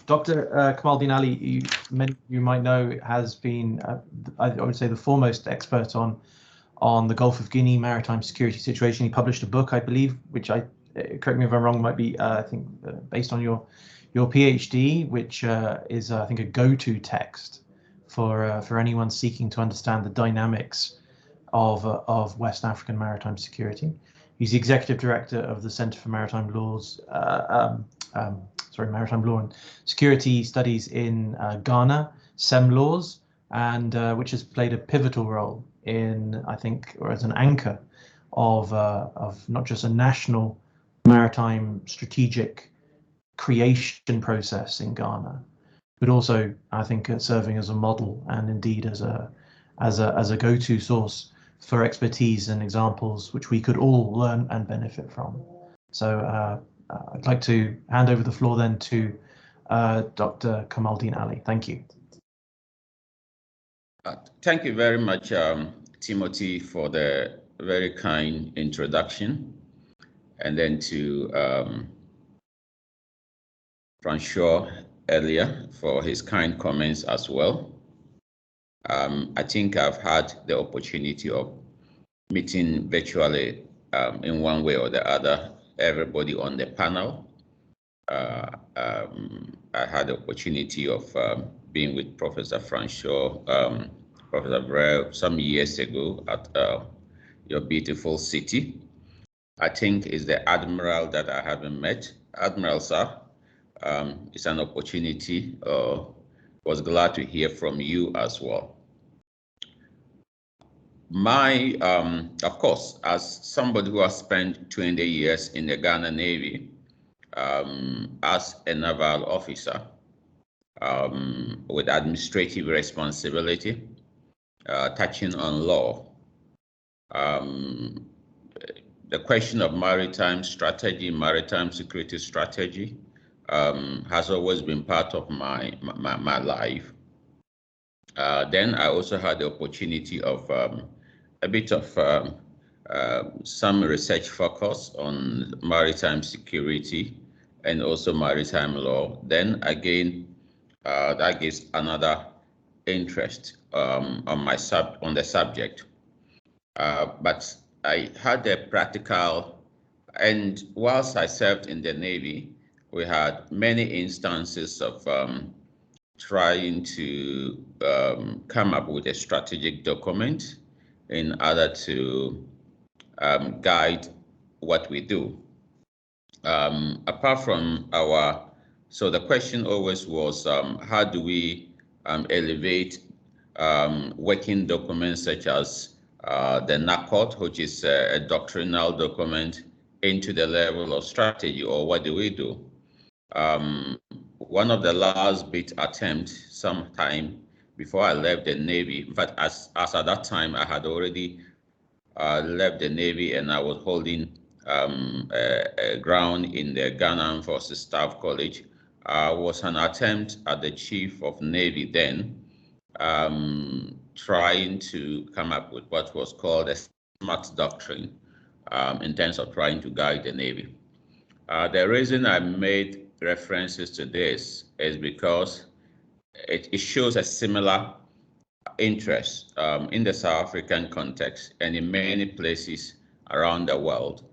Dr. Kamaldeen Ali, many of you might know, has been, I would say, the foremost expert on the Gulf of Guinea maritime security situation. He published a book, I believe, which correct me if I'm wrong, might be I think based on your PhD, which is I think a go-to text for anyone seeking to understand the dynamics of West African maritime security. He's the executive director of the Center for Maritime Laws, Maritime Law and Security Studies in Ghana, CEMLAWS, and which has played a pivotal role in, I think, or as an anchor of not just a national maritime strategic creation process in Ghana, but also, I think, serving as a model and indeed as a go-to source for expertise and examples which we could all learn and benefit from. So I'd like to hand over the floor then to Dr. Kamaldeen Ali. Thank you. Thank you very much, Timothy, for the very kind introduction, and then to Francois earlier for his kind comments as well. I think I've had the opportunity of meeting virtually in one way or the other everybody on the panel. I had the opportunity of being with Professor Francois, Professor Brel some years ago at your beautiful city. I think is the Admiral that I haven't met. Admiral, sir, it's an opportunity. Was glad to hear from you as well. My, of course, as somebody who has spent 20 years in the Ghana Navy as a naval officer with administrative responsibility, touching on law, the question of maritime strategy, maritime security strategy has always been part of my life. Then I also had the opportunity of a bit of some research focus on maritime security and also maritime law. Then again, that gives another interest on the subject. But I had a practical, and whilst I served in the Navy, we had many instances of trying to come up with a strategic document in order to guide what we do. Apart from so the question always was, how do we elevate working documents such as the NACOT, which is a doctrinal document, into the level of strategy, or what do we do? One of the last bit attempts sometime before I left the Navy, in fact, as at that time, I had already left the Navy and I was holding a ground in the Ghana Armed Forces Staff College, was an attempt at the Chief of Navy then, trying to come up with what was called a SMART doctrine in terms of trying to guide the Navy. The reason I made references to this is because it shows a similar interest in the South African context and in many places around the world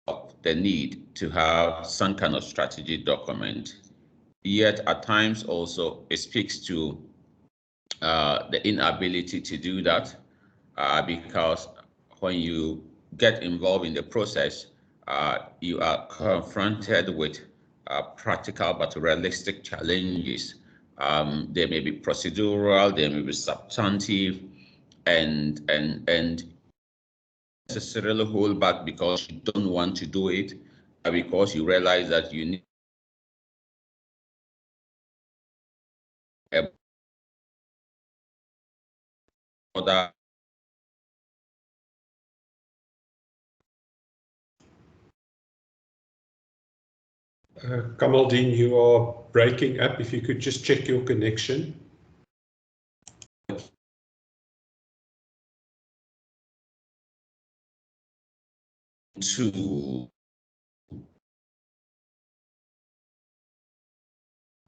of the need to have some kind of strategy document. Yet at times also it speaks to the inability to do that because when you get involved in the process, you are confronted with practical but realistic challenges. They may be procedural, they may be substantive, and necessarily hold back because you don't want to do it, because you realize that you need other. Kamaldeen, you are breaking up. If you could just check your connection. To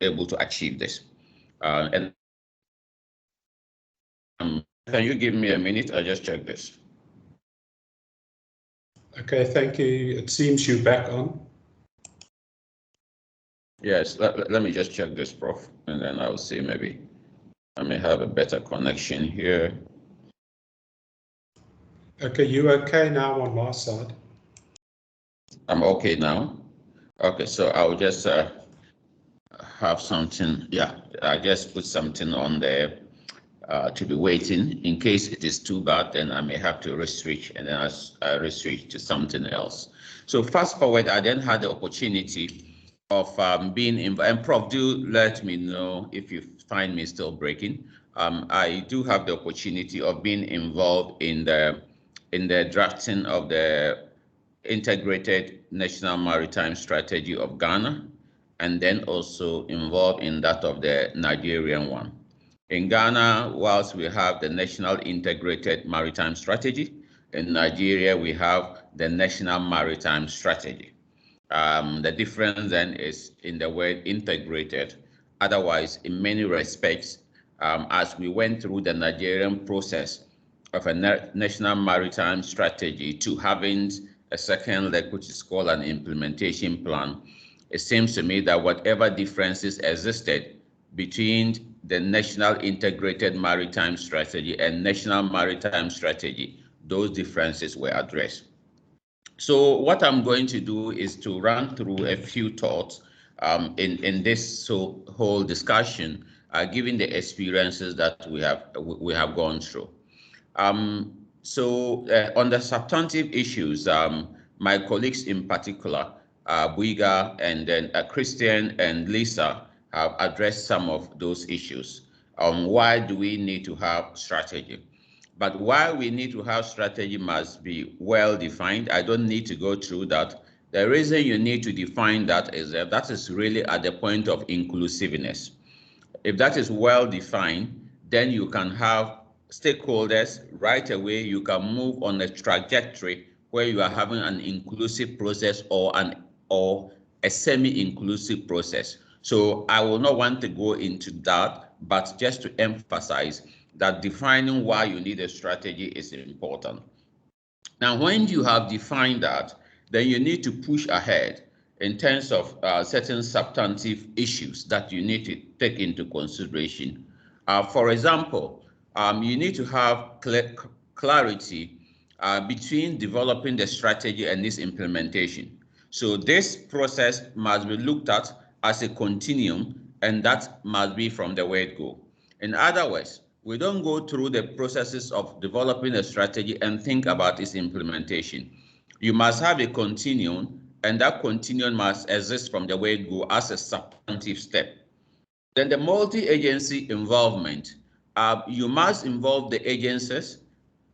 able to achieve this. And can you give me a minute? I'll just check this. Okay, thank you. It seems you're back on. Yes, let me just check this, Prof, and then I'll see maybe I may have a better connection here. Okay, you okay now on my side? I'm okay now. Okay, so I'll just have something. Yeah, I just put something on there to be waiting. In case it is too bad, then I may have to reswitch, and then I reswitch to something else. So fast forward, I then had the opportunity of being involved. And Prof, do let me know if you find me still breaking. I do have the opportunity of being involved in the drafting of the Integrated National Maritime Strategy of Ghana, and then also involved in that of the Nigerian one. In Ghana, whilst we have the National Integrated Maritime Strategy, in Nigeria, we have the National Maritime Strategy. The difference then is in the word integrated. Otherwise, in many respects, as we went through the Nigerian process of a national maritime strategy to having a second leg, which is called an implementation plan, it seems to me that whatever differences existed between the National Integrated Maritime Strategy and National Maritime Strategy, those differences were addressed. So what I'm going to do is to run through a few thoughts in this whole discussion, given the experiences that we have gone through. So on the substantive issues, my colleagues in particular, Buiga and then Christian and Lisa, have addressed some of those issues. Why do we need to have strategy? But why we need to have strategy must be well defined. I don't need to go through that. The reason you need to define that is that is really at the point of inclusiveness. If that is well defined, then you can have stakeholders right away. You can move on a trajectory where you are having an inclusive process or a semi-inclusive process. So I will not want to go into that, but just to emphasize that defining why you need a strategy is important. Now, when you have defined that, then you need to push ahead in terms of certain substantive issues that you need to take into consideration. For example, you need to have clarity between developing the strategy and its implementation. So this process must be looked at as a continuum, and that must be from the word go. In other words, we don't go through the processes of developing a strategy and think about its implementation. You must have a continuum, and that continuum must exist from the word go as a substantive step. Then the multi-agency involvement. You must involve the agencies.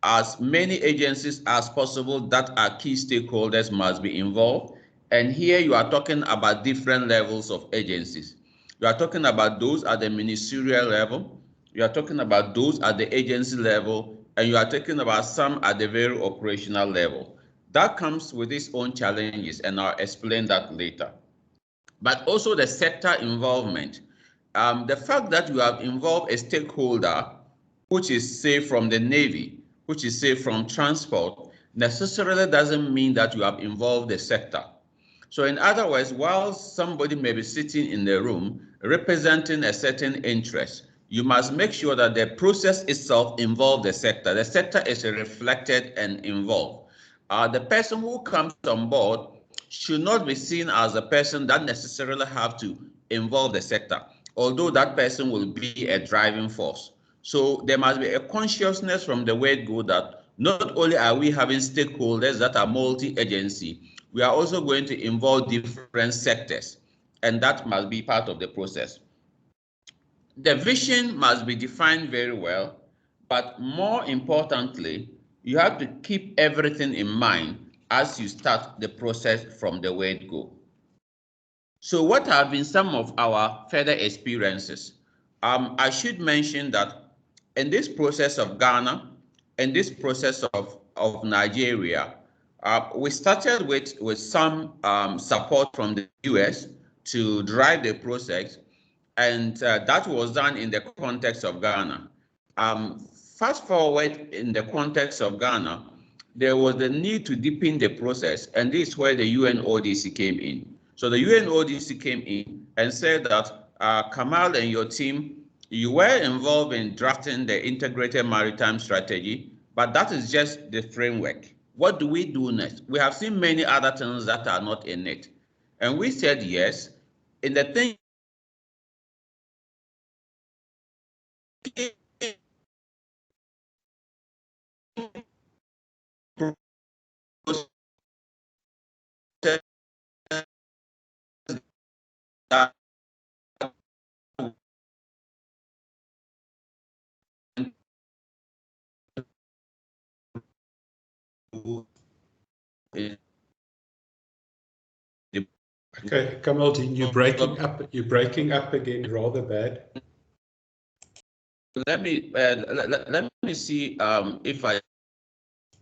As many agencies as possible that are key stakeholders must be involved. And here you are talking about different levels of agencies. You are talking about those at the ministerial level. You are talking about those at the agency level. And you are talking about some at the very operational level. That comes with its own challenges, and I'll explain that later. But also the sector involvement. The fact that you have involved a stakeholder, which is say from the Navy, which is say from transport, necessarily doesn't mean that you have involved the sector. So in other words, while somebody may be sitting in the room representing a certain interest, you must make sure that the process itself involves the sector. The sector is reflected and involved. the person who comes on board should not be seen as a person that necessarily have to involve the sector, although that person will be a driving force. So there must be a consciousness from the word go that not only are we having stakeholders that are multi-agency, we are also going to involve different sectors, and that must be part of the process. The vision must be defined very well, but more importantly, you have to keep everything in mind as you start the process from the word go. So what have been some of our further experiences? I should mention that in this process of Ghana, in this process of Nigeria, we started with some support from the US to drive the process, and that was done in the context of Ghana. Fast forward in the context of Ghana, there was the need to deepen the process, and this is where the UNODC came in. So the UNODC came in and said that Kamal and your team, you were involved in drafting the integrated maritime strategy, but that is just the framework. What do we do next? We have seen many other things that are not in it. And we said yes. In the thing that Okay, Kamaldeen, you're breaking up. You're breaking up again, rather bad. Let me see if I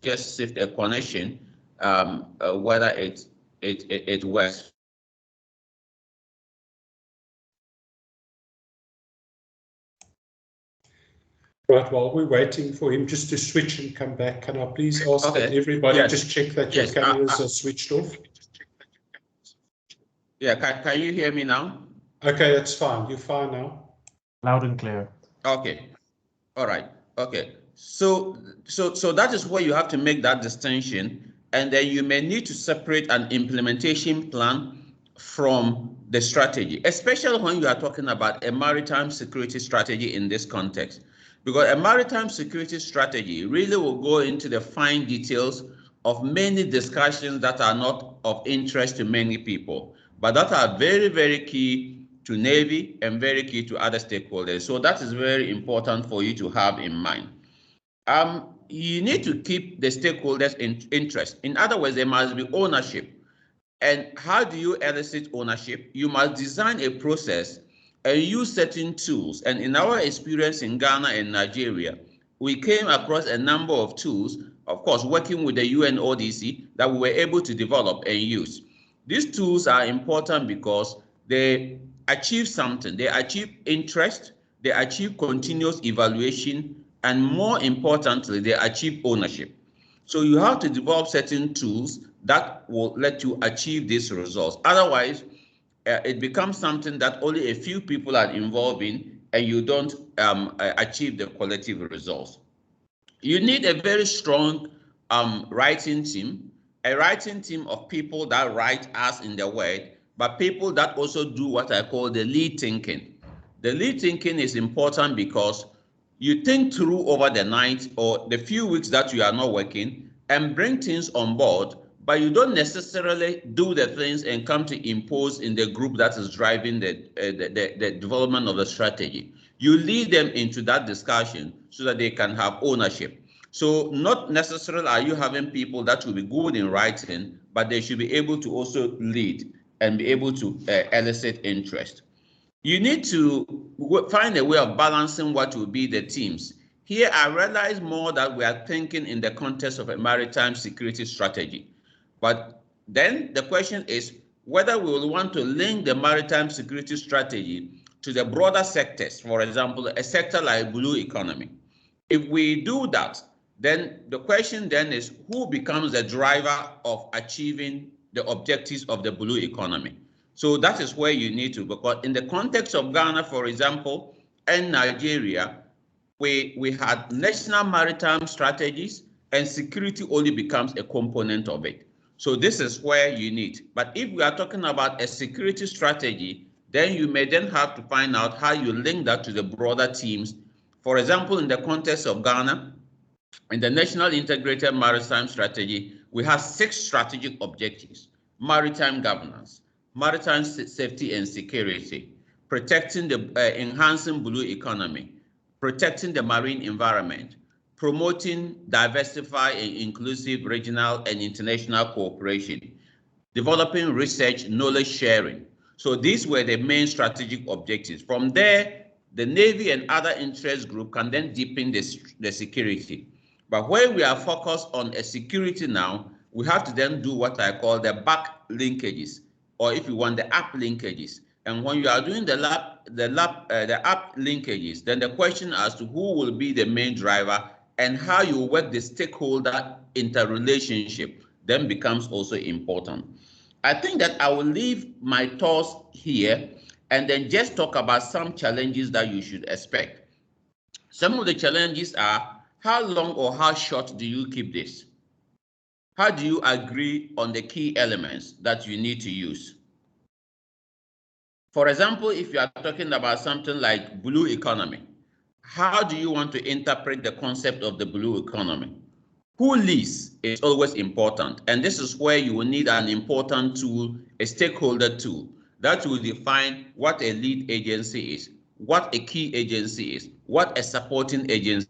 just shift a connection, whether it works. Right, while we're waiting for him just to switch and come back, can I please ask that everybody just check that your cameras are switched off? Yeah, can you hear me now? Okay, that's fine. You're fine now. Loud and clear. Okay. All right. Okay. So that is where you have to make that distinction, and then you may need to separate an implementation plan from the strategy, especially when you are talking about a maritime security strategy in this context, because a maritime security strategy really will go into the fine details of many discussions that are not of interest to many people, but that are very, very key to Navy and very key to other stakeholders. So that is very important for you to have in mind. You need to keep the stakeholders in interest. In other words, there must be ownership. And how do you elicit ownership? You must design a process and use certain tools. And in our experience in Ghana and Nigeria, we came across a number of tools, of course, working with the UNODC, that we were able to develop and use. These tools are important because they achieve something. They achieve interest, they achieve continuous evaluation, and more importantly, they achieve ownership. So you have to develop certain tools that will let you achieve these results. Otherwise, it becomes something that only a few people are involved in, and you don't achieve the collective results. You need a very strong writing team, a writing team of people that write as in the word, but people that also do what I call the lead thinking. The lead thinking is important because you think through over the night or the few weeks that you are not working and bring things on board, but you don't necessarily do the things and come to impose in the group that is driving the development of the strategy. You lead them into that discussion so that they can have ownership. So not necessarily are you having people that will be good in writing, but they should be able to also lead and be able to elicit interest. You need to find a way of balancing what will be the teams. Here, I realize more that we are thinking in the context of a maritime security strategy. But then the question is whether we will want to link the maritime security strategy to the broader sectors, for example, a sector like blue economy. If we do that, then the question then is who becomes the driver of achieving the objectives of the blue economy? So that is where you need to, because in the context of Ghana, for example, and Nigeria, we had national maritime strategies and security only becomes a component of it. So this is where you need. But if we are talking about a security strategy, then you may then have to find out how you link that to the broader teams. For example, in the context of Ghana, in the National Integrated Maritime Strategy, we have 6 strategic objectives: maritime governance, maritime safety and security, protecting the enhancing blue economy, protecting the marine environment, promoting diversified and inclusive regional and international cooperation, developing research, knowledge sharing. So these were the main strategic objectives. From there, the Navy and other interest groups can then deepen the security. But when we are focused on a security now, we have to then do what I call the back linkages, or if you want, the app linkages. And when you are doing the app linkages, then the question as to who will be the main driver and how you work the stakeholder interrelationship then becomes also important. I think that I will leave my thoughts here and then just talk about some challenges that you should expect. Some of the challenges are, how long or how short do you keep this? How do you agree on the key elements that you need to use? For example, if you are talking about something like blue economy, how do you want to interpret the concept of the blue economy? Who leads is always important, and this is where you will need an important tool, a stakeholder tool, that will define what a lead agency is, what a key agency is, what a supporting agency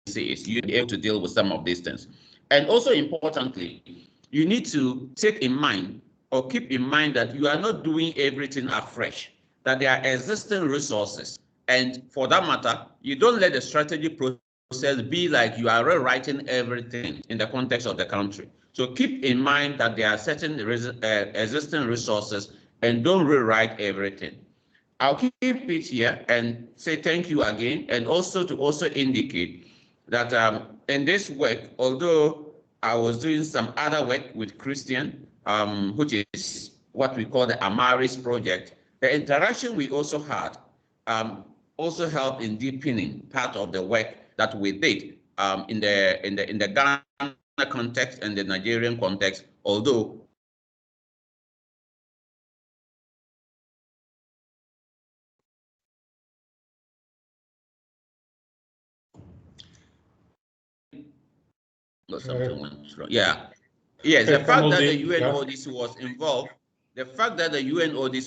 is. You'll be able to deal with some of these things. And also importantly, you need to take in mind or keep in mind that you are not doing everything afresh, that there are existing resources. And for that matter, you don't let the strategy process be like you are rewriting everything in the context of the country. So keep in mind that there are certain existing resources and don't rewrite everything. I'll keep it here and say thank you again, and also to indicate that in this work, although I was doing some other work with Christian, which is what we call the Amaris project, the interaction we also had also helped in deepening part of the work that we did in the Ghana context and the Nigerian context, although something went wrong. Yeah. Yes, the fact that the UNODC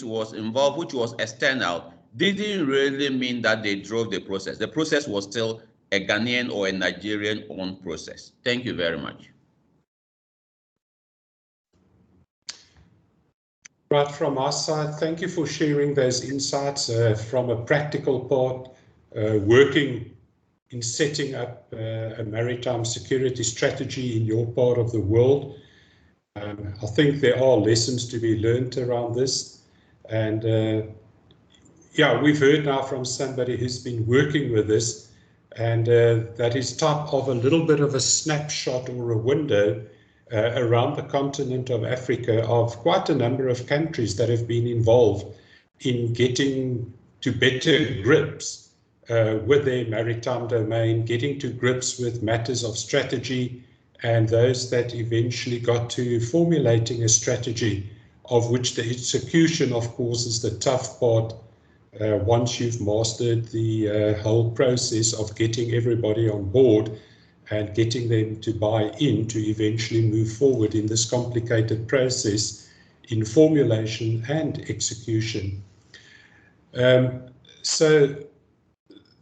was involved, which was external, didn't really mean that they drove the process. The process was still a Ghanaian or a Nigerian-owned process. Thank you very much. Right, from our side, thank you for sharing those insights from a practical part, working in setting up a maritime security strategy in your part of the world. I think there are lessons to be learned around this. And yeah, we've heard now from somebody who's been working with this, and that is type of a little bit of a snapshot or a window around the continent of Africa of quite a number of countries that have been involved in getting to better grips with their maritime domain, getting to grips with matters of strategy, and those that eventually got to formulating a strategy, of which the execution, of course, is the tough part once you've mastered the whole process of getting everybody on board and getting them to buy in to eventually move forward in this complicated process in formulation and execution. So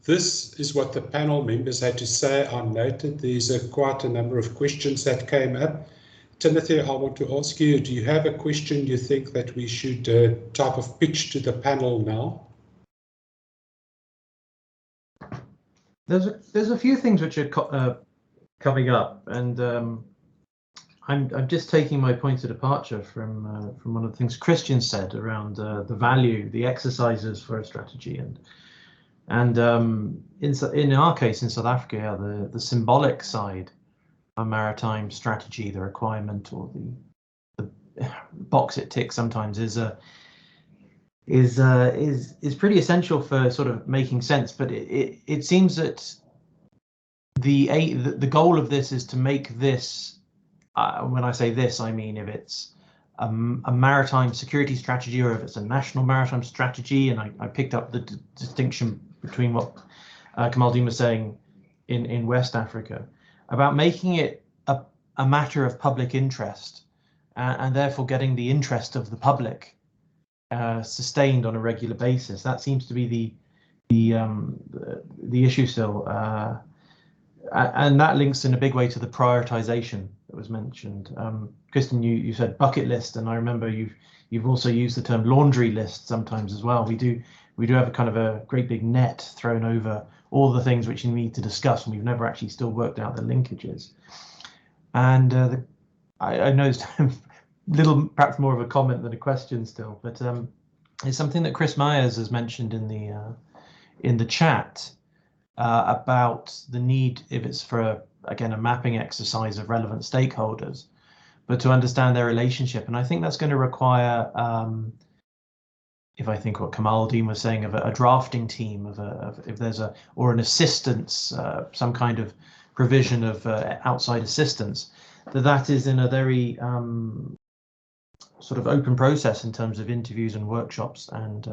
this is what the panel members had to say. I noted there's quite a number of questions that came up. Timothy, I want to ask you, do you have a question you think that we should type of pitch to the panel now? There's a few things which are coming up, and I'm just taking my point of departure from one of the things Christian said around the value, the exercises for a strategy, and in our case in South Africa, the symbolic side of maritime strategy, the requirement or the box it ticks sometimes is pretty essential for sort of making sense. But it seems that the goal of this is to make this, when I say this, I mean if it's a maritime security strategy or if it's a national maritime strategy, and I picked up the distinction between what Kamaldeen was saying in West Africa, about making it a matter of public interest, and therefore getting the interest of the public sustained on a regular basis. That seems to be the issue still, and that links in a big way to the prioritization that was mentioned. Kristen, you said bucket list, and I remember you've also used the term laundry list sometimes as well. We do have a kind of a great big net thrown over all the things which you need to discuss, and we've never actually still worked out the linkages. And I know it's perhaps more of a comment than a question still, but it's something that Chris Myers has mentioned in the chat about the need, if it's for again a mapping exercise of relevant stakeholders, but to understand their relationship. And I think that's going to require, if I think what Kamaldeen was saying, of a drafting team, of if there's or an assistance, some kind of provision of outside assistance, that is in a very sort of open process in terms of interviews and workshops and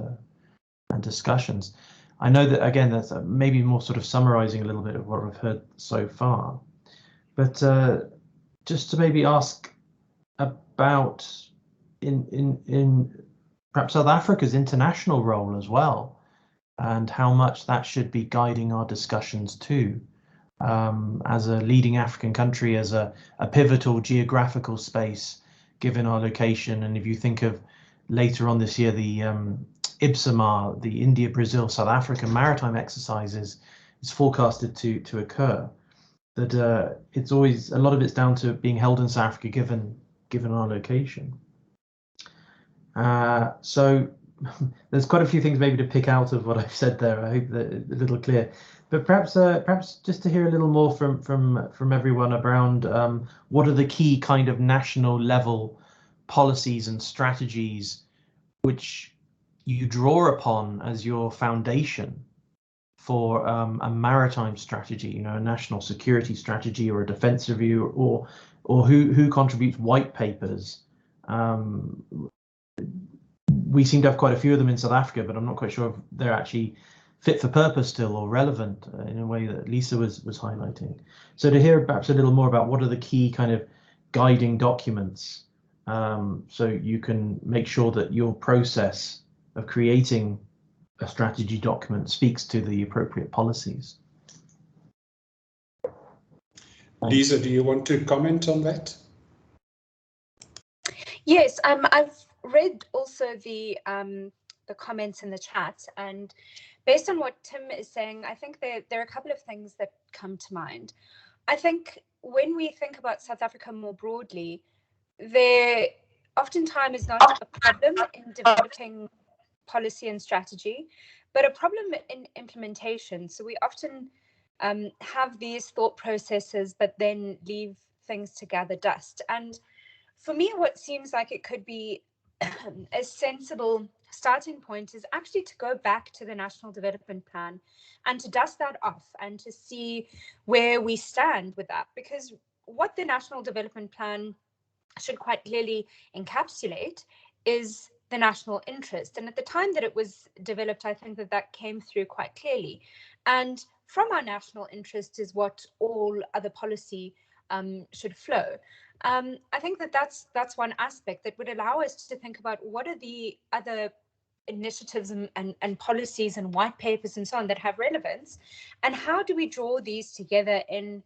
discussions. I know that, again, that's maybe more sort of summarizing a little bit of what we've heard so far, but just to maybe ask about in perhaps South Africa's international role as well, and how much that should be guiding our discussions too, as a leading African country, as a pivotal geographical space, given our location. And if you think of later on this year, the IBSAMAR, the India, Brazil, South Africa maritime exercises is forecasted to occur, that it's always, a lot of it's down to being held in South Africa, given our location. So there's quite a few things maybe to pick out of what I've said there. I hope that it's a little clear, but perhaps just to hear a little more from everyone around what are the key kind of national level policies and strategies which you draw upon as your foundation for a maritime strategy, a national security strategy or a defense review, or who contributes white papers. We seem to have quite a few of them in South Africa, but I'm not quite sure if they're actually fit for purpose still or relevant in a way that Lisa was highlighting. So to hear perhaps a little more about what are the key kind of guiding documents, so you can make sure that your process of creating a strategy document speaks to the appropriate policies. Lisa, do you want to comment on that? Yes, I've read also the comments in the chat, and based on what Tim is saying, I think there are a couple of things that come to mind. I think when we think about South Africa more broadly, there oftentimes is not a problem in developing policy and strategy, but a problem in implementation. So we often have these thought processes, but then leave things to gather dust. And for me, what seems like it could be a sensible starting point is actually to go back to the National Development Plan and to dust that off and to see where we stand with that. Because what the National Development Plan should quite clearly encapsulate is the national interest. And at the time that it was developed, I think that came through quite clearly. And from our national interest is what all other policy should flow. I think that's one aspect that would allow us to think about what are the other initiatives and policies and white papers and so on that have relevance, and how do we draw these together in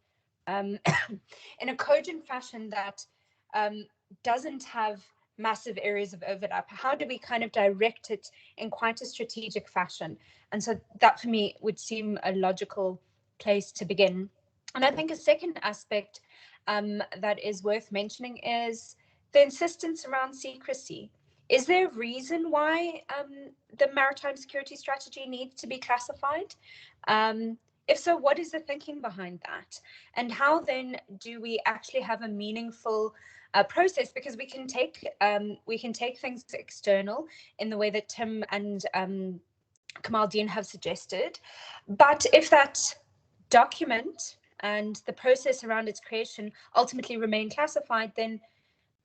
in a cogent fashion that doesn't have massive areas of overlap? How do we kind of direct it in quite a strategic fashion? And so that for me would seem a logical place to begin. And I think a second aspect that is worth mentioning is the insistence around secrecy. Is there a reason why the maritime security strategy needs to be classified? If so, what is the thinking behind that? And how then do we actually have a meaningful process? Because we can take things external in the way that Tim and Kamaldeen have suggested. But if that document and the process around its creation ultimately remain classified, then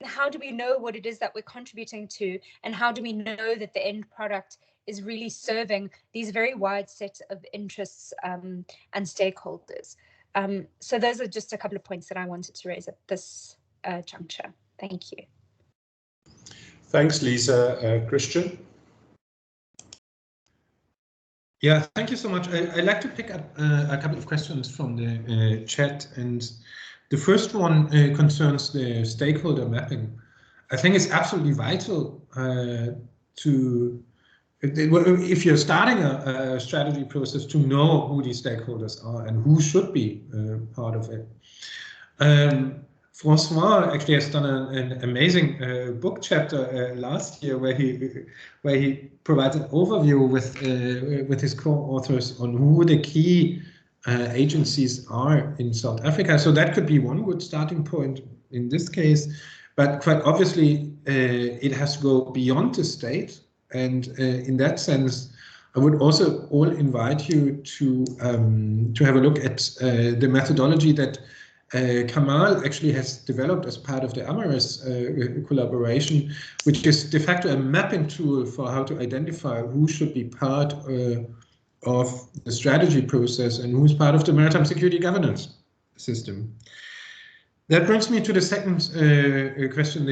how do we know what it is that we're contributing to, and how do we know that the end product is really serving these very wide sets of interests and stakeholders? So those are just a couple of points that I wanted to raise at this juncture. Thank you. Thanks, Lisa. Christian? Yeah, thank you so much. I'd like to pick up a couple of questions from the chat, and the first one concerns the stakeholder mapping. I think it's absolutely vital if you're starting a strategy process, to know who these stakeholders are and who should be part of it. Francois actually has done an amazing book chapter last year where he provides an overview with his co-authors on who the key agencies are in South Africa. So that could be one good starting point in this case, but quite obviously it has to go beyond the state. And in that sense, I would also all invite you to have a look at the methodology that Kamal actually has developed as part of the Amaris collaboration, which is de facto a mapping tool for how to identify who should be part of the strategy process and who's part of the maritime security governance system. That brings me to the second question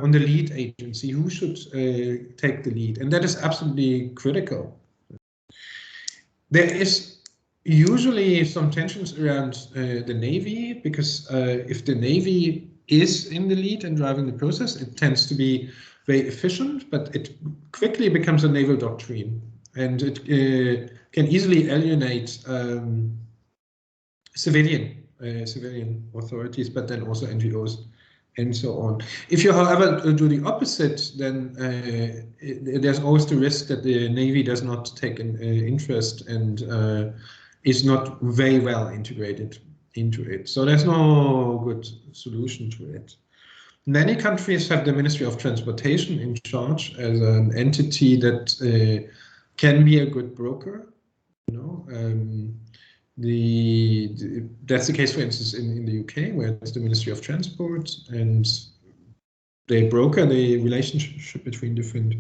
on the lead agency. Who should take the lead? And that is absolutely critical. There is usually some tensions around the Navy, because if the Navy is in the lead and driving the process, it tends to be very efficient, but it quickly becomes a naval doctrine, and it can easily alienate civilian authorities, but then also NGOs and so on. If you, however, do the opposite, then there's always the risk that the Navy does not take an interest and is not very well integrated into it. So there's no good solution to it. Many countries have the Ministry of Transportation in charge as an entity that can be a good broker. That's the case, for instance, in the UK, where it's the Ministry of Transport, and they broker the relationship between different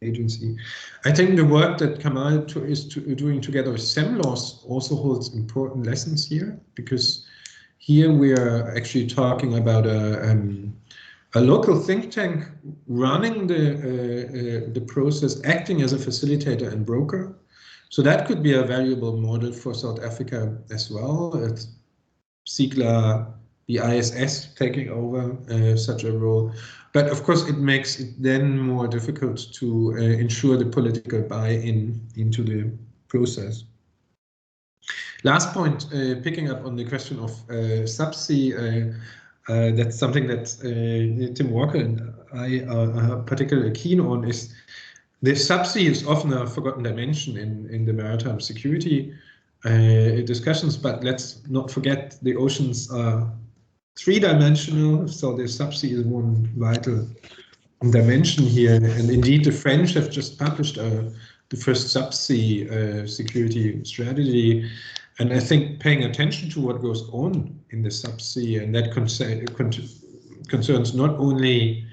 agencies. I think the work that Kamal is doing together with SEMLOS also holds important lessons here, because here we are actually talking about a local think tank running the process, acting as a facilitator and broker. So that could be a valuable model for South Africa as well. It's SIGLA, the ISS taking over such a role. But of course, it makes it then more difficult to ensure the political buy-in into the process. Last point, picking up on the question of subsea, that's something that Tim Walker and I are particularly keen on, is the subsea is often a forgotten dimension in the maritime security discussions, but let's not forget the oceans are three-dimensional, so the subsea is one vital dimension here. And indeed, the French have just published the first subsea security strategy. And I think paying attention to what goes on in the subsea, and that concerns not only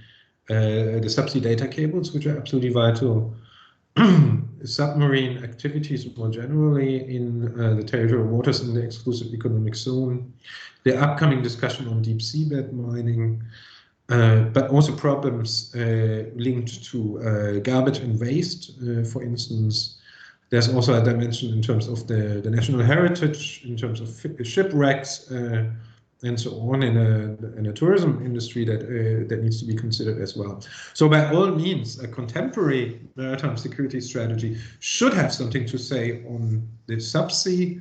the subsea data cables, which are absolutely vital, submarine activities more generally in the territorial waters in the exclusive economic zone, the upcoming discussion on deep seabed mining, but also problems linked to garbage and waste, for instance. There's also a dimension in terms of the national heritage, in terms of shipwrecks, and so on, in a tourism industry that needs to be considered as well. So by all means, a contemporary maritime security strategy should have something to say on the subsea.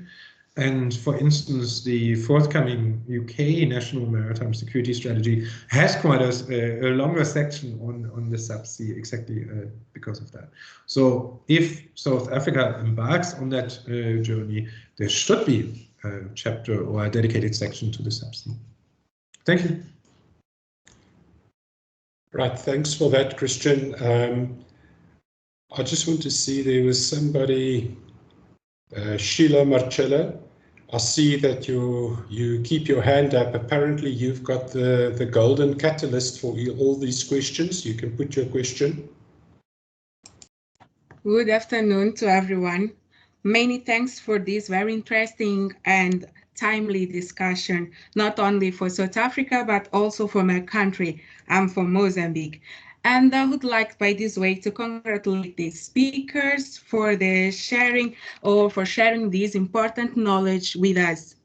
And for instance, the forthcoming UK National Maritime Security Strategy has quite a longer section on the subsea, exactly because of that. So if South Africa embarks on that journey, there should be a chapter or a dedicated section to the subsea. Thank you. Right, thanks for that, Christian. I just want to see, there was somebody, Sheila Marcella. I see that you keep your hand up. Apparently, you've got the golden catalyst for all these questions. You can put your question. Good afternoon to everyone. Many thanks for this very interesting and timely discussion, not only for South Africa, but also for my country. I'm from Mozambique. And I would like by this way to congratulate the speakers for the sharing or for sharing this important knowledge with us.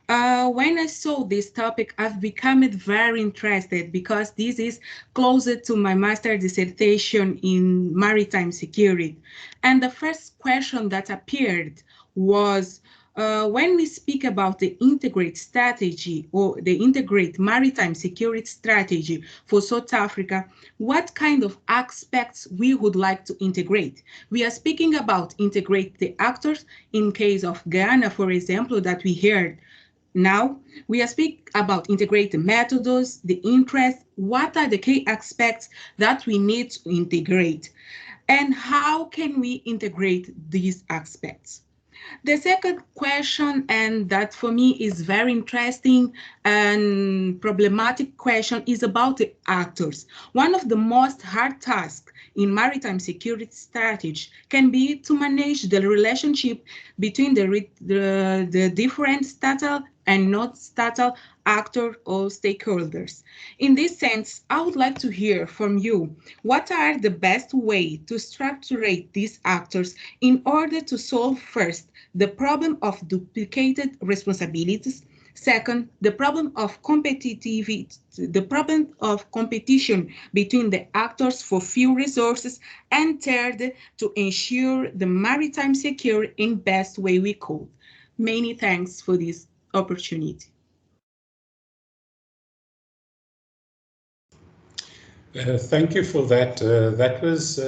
When I saw this topic, I've become very interested because this is closer to my master dissertation in maritime security. And the first question that appeared was, when we speak about the integrate strategy or the integrate maritime security strategy for South Africa, what kind of aspects we would like to integrate? We are speaking about integrate the actors in case of Ghana, for example, that we heard. Now, we are speaking about integrated methods, the interest, what are the key aspects that we need to integrate, and how can we integrate these aspects? The second question, and that for me is very interesting and problematic question, is about the actors. One of the most hard tasks in maritime security strategy can be to manage the relationship between the different statal and not statal actors or stakeholders. In this sense, I would like to hear from you, what are the best way to structure these actors in order to solve first the problem of duplicated responsibilities, second, the problem of competition between the actors for few resources, and third, to ensure the maritime security in best way we could. Many thanks for this opportunity. Thank you for that. That was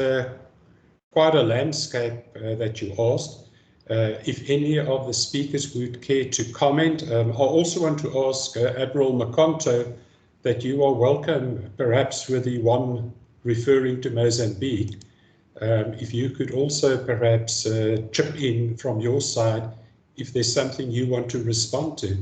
quite a landscape that you asked. If any of the speakers would care to comment, I also want to ask Admiral Makonto that you are welcome, perhaps with the one referring to Mozambique. If you could also perhaps chip in from your side if there's something you want to respond to.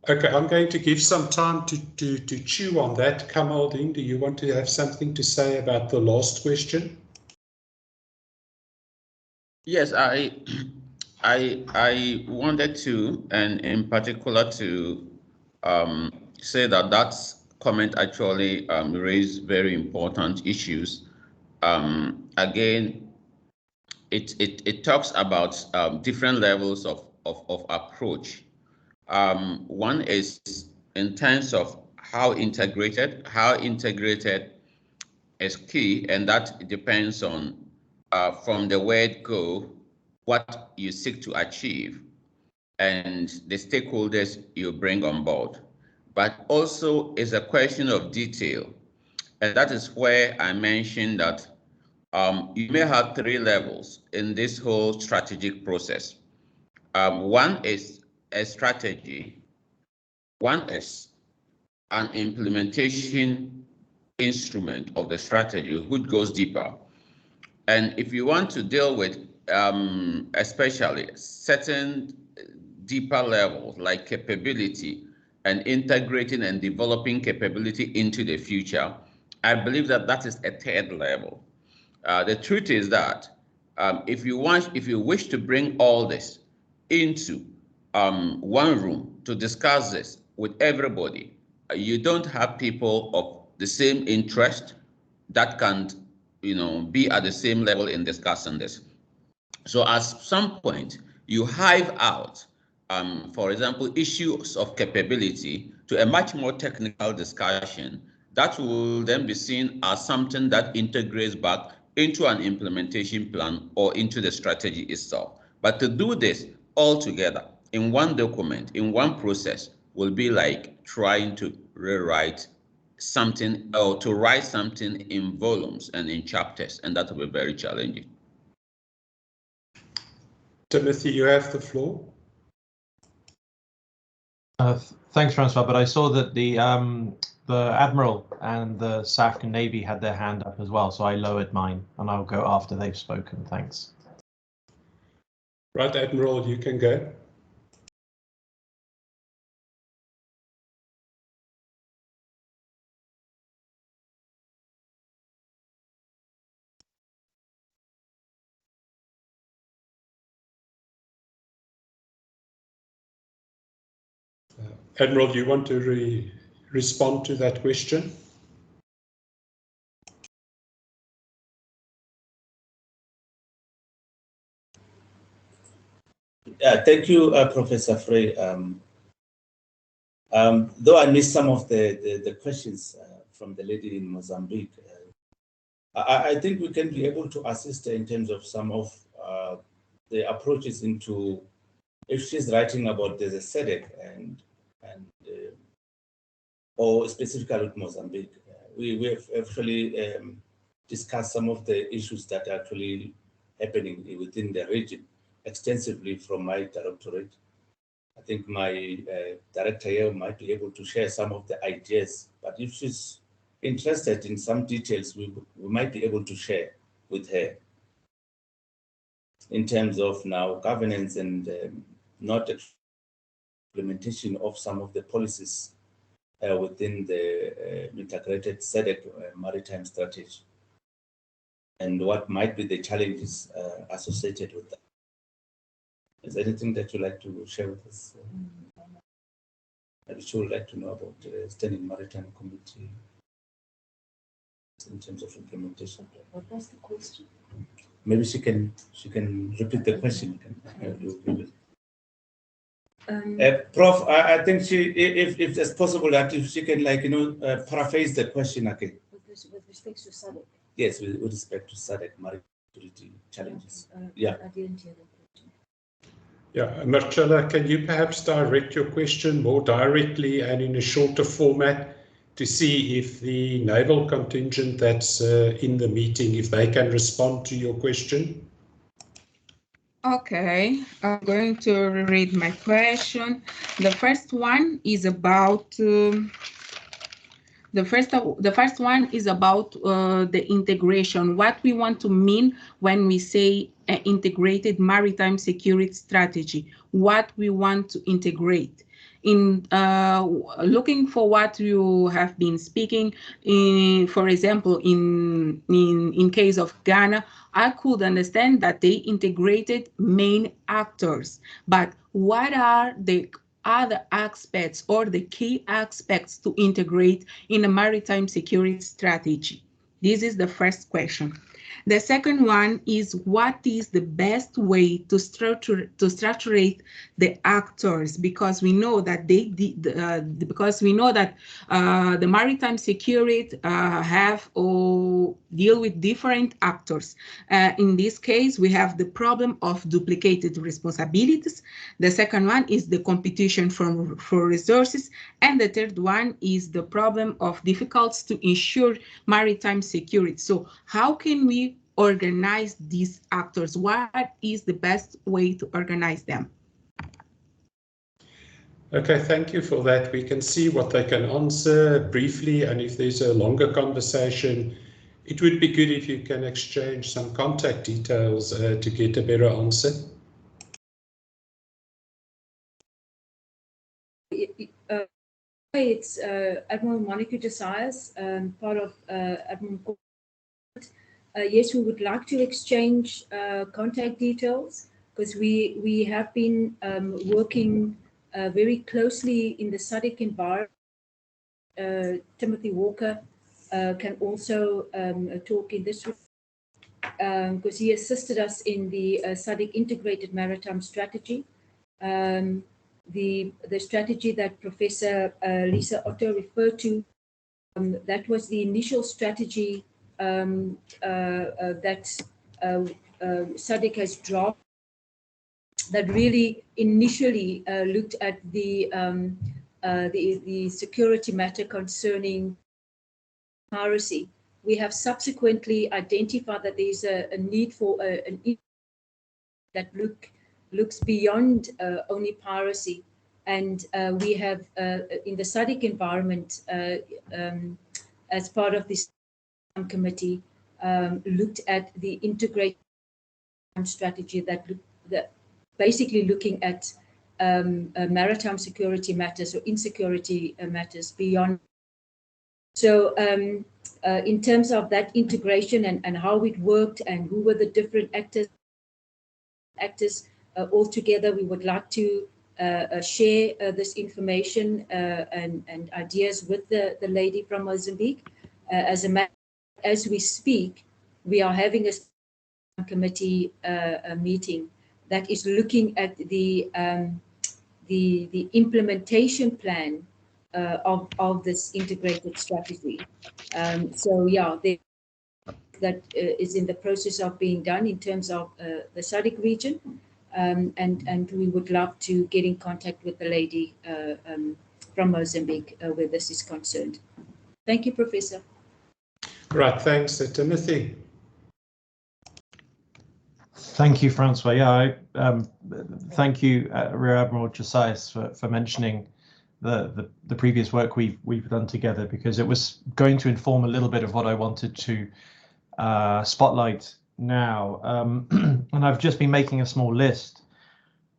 Okay, I'm going to give some time to chew on that. Kamaldeen, do you want to have something to say about the last question? Yes, I wanted to, and in particular to say that that comment actually raised very important issues. Again, it talks about different levels of approach. One is in terms of how integrated is key, and that depends on from the word go, what you seek to achieve and the stakeholders you bring on board. But also is a question of detail. And that is where I mentioned that you may have three levels in this whole strategic process. One is a strategy. One is an implementation instrument of the strategy, which goes deeper. And if you want to deal with especially certain deeper levels like capability and integrating and developing capability into the future, I believe that that is a third level. The truth is that if you wish to bring all this into one room to discuss this with everybody, you don't have people of the same interest that can, be at the same level in discussing this. So at some point, you hive out, for example, issues of capability to a much more technical discussion that will then be seen as something that integrates back into an implementation plan or into the strategy itself. But to do this all together in one document, in one process, will be like trying to rewrite something or to write something in volumes and in chapters, and that will be very challenging. Timothy, you have the floor. Thanks, Francois. But I saw that the Admiral and the SAC and Navy had their hand up as well, so I lowered mine, and I'll go after they've spoken. Thanks. Right, Admiral, you can go. Admiral, do you want to respond to that question? Thank you, Professor Frey. Though I missed some of the questions from the lady in Mozambique, I think we can be able to assist her in terms of some of the approaches into, if she's writing about the SEDEC and or specifically with Mozambique. We have actually discussed some of the issues that are actually happening within the region extensively from my directorate. I think my director here might be able to share some of the ideas, but if she's interested in some details, we might be able to share with her in terms of now governance and not implementation of some of the policies within the integrated SEDEC maritime strategy and what might be the challenges associated with that. Is there anything that you'd like to share with us? Maybe she would like to know about the Standing Maritime Committee in terms of implementation. What was the question? Maybe she can repeat the question. Prof, I think if it's possible that if she can paraphrase the question again. With respect to SADC? Yes, with respect to SADC maritime security challenges. Yeah. I didn't hear that. Yeah, Marcella, can you perhaps direct your question more directly and in a shorter format to see if the naval contingent that's in the meeting, if they can respond to your question? Okay, I'm going to read my question. The first one is about the first one is about the integration, what we want to mean when we say integrated maritime security strategy, what we want to integrate. In looking for what you have been speaking, for example, in case of Ghana, I could understand that they integrated main actors, but what are the other aspects or the key aspects to integrate in a maritime security strategy? This is the first question. The second one is, what is the best way to structure the actors? Because we know that the maritime security have or deal with different actors. In this case, we have the problem of duplicated responsibilities. The second one is the competition for resources, and the third one is the problem of difficulties to ensure maritime security. So how can we organize these actors? What is the best way to organize them? Okay, thank you for that. We can see what they can answer briefly, and if there's a longer conversation, it would be good if you can exchange some contact details to get a better answer. It's Admiral Monica Josias, part of Admiral. Yes, we would like to exchange contact details because we have been working very closely in the SADC environment. Timothy Walker can also talk in this because he assisted us in the SADC integrated maritime strategy. The strategy that Professor Lisa Otto referred to, that was the initial strategy that SADC has dropped, that really initially looked at the security matter concerning piracy. We have subsequently identified that there is a need for that looks beyond only piracy. And we have, in the SADC environment, as part of this committee, looked at the integrated strategy that basically looking at maritime security matters or insecurity matters beyond. So in terms of that integration and how it worked and who were the different actors all together, we would like to share this information and ideas with the lady from Mozambique. As we speak, we are having a committee meeting that is looking at the implementation plan of this integrated strategy. So yeah, that is in the process of being done in terms of the SADC region, and we would love to get in contact with the lady from Mozambique where this is concerned. Thank you, Professor. Right, thanks, Timothy. Thank you, Francois. Yeah, thank you, Rear Admiral Josias, for mentioning the previous work we've done together, because it was going to inform a little bit of what I wanted to spotlight now. And I've just been making a small list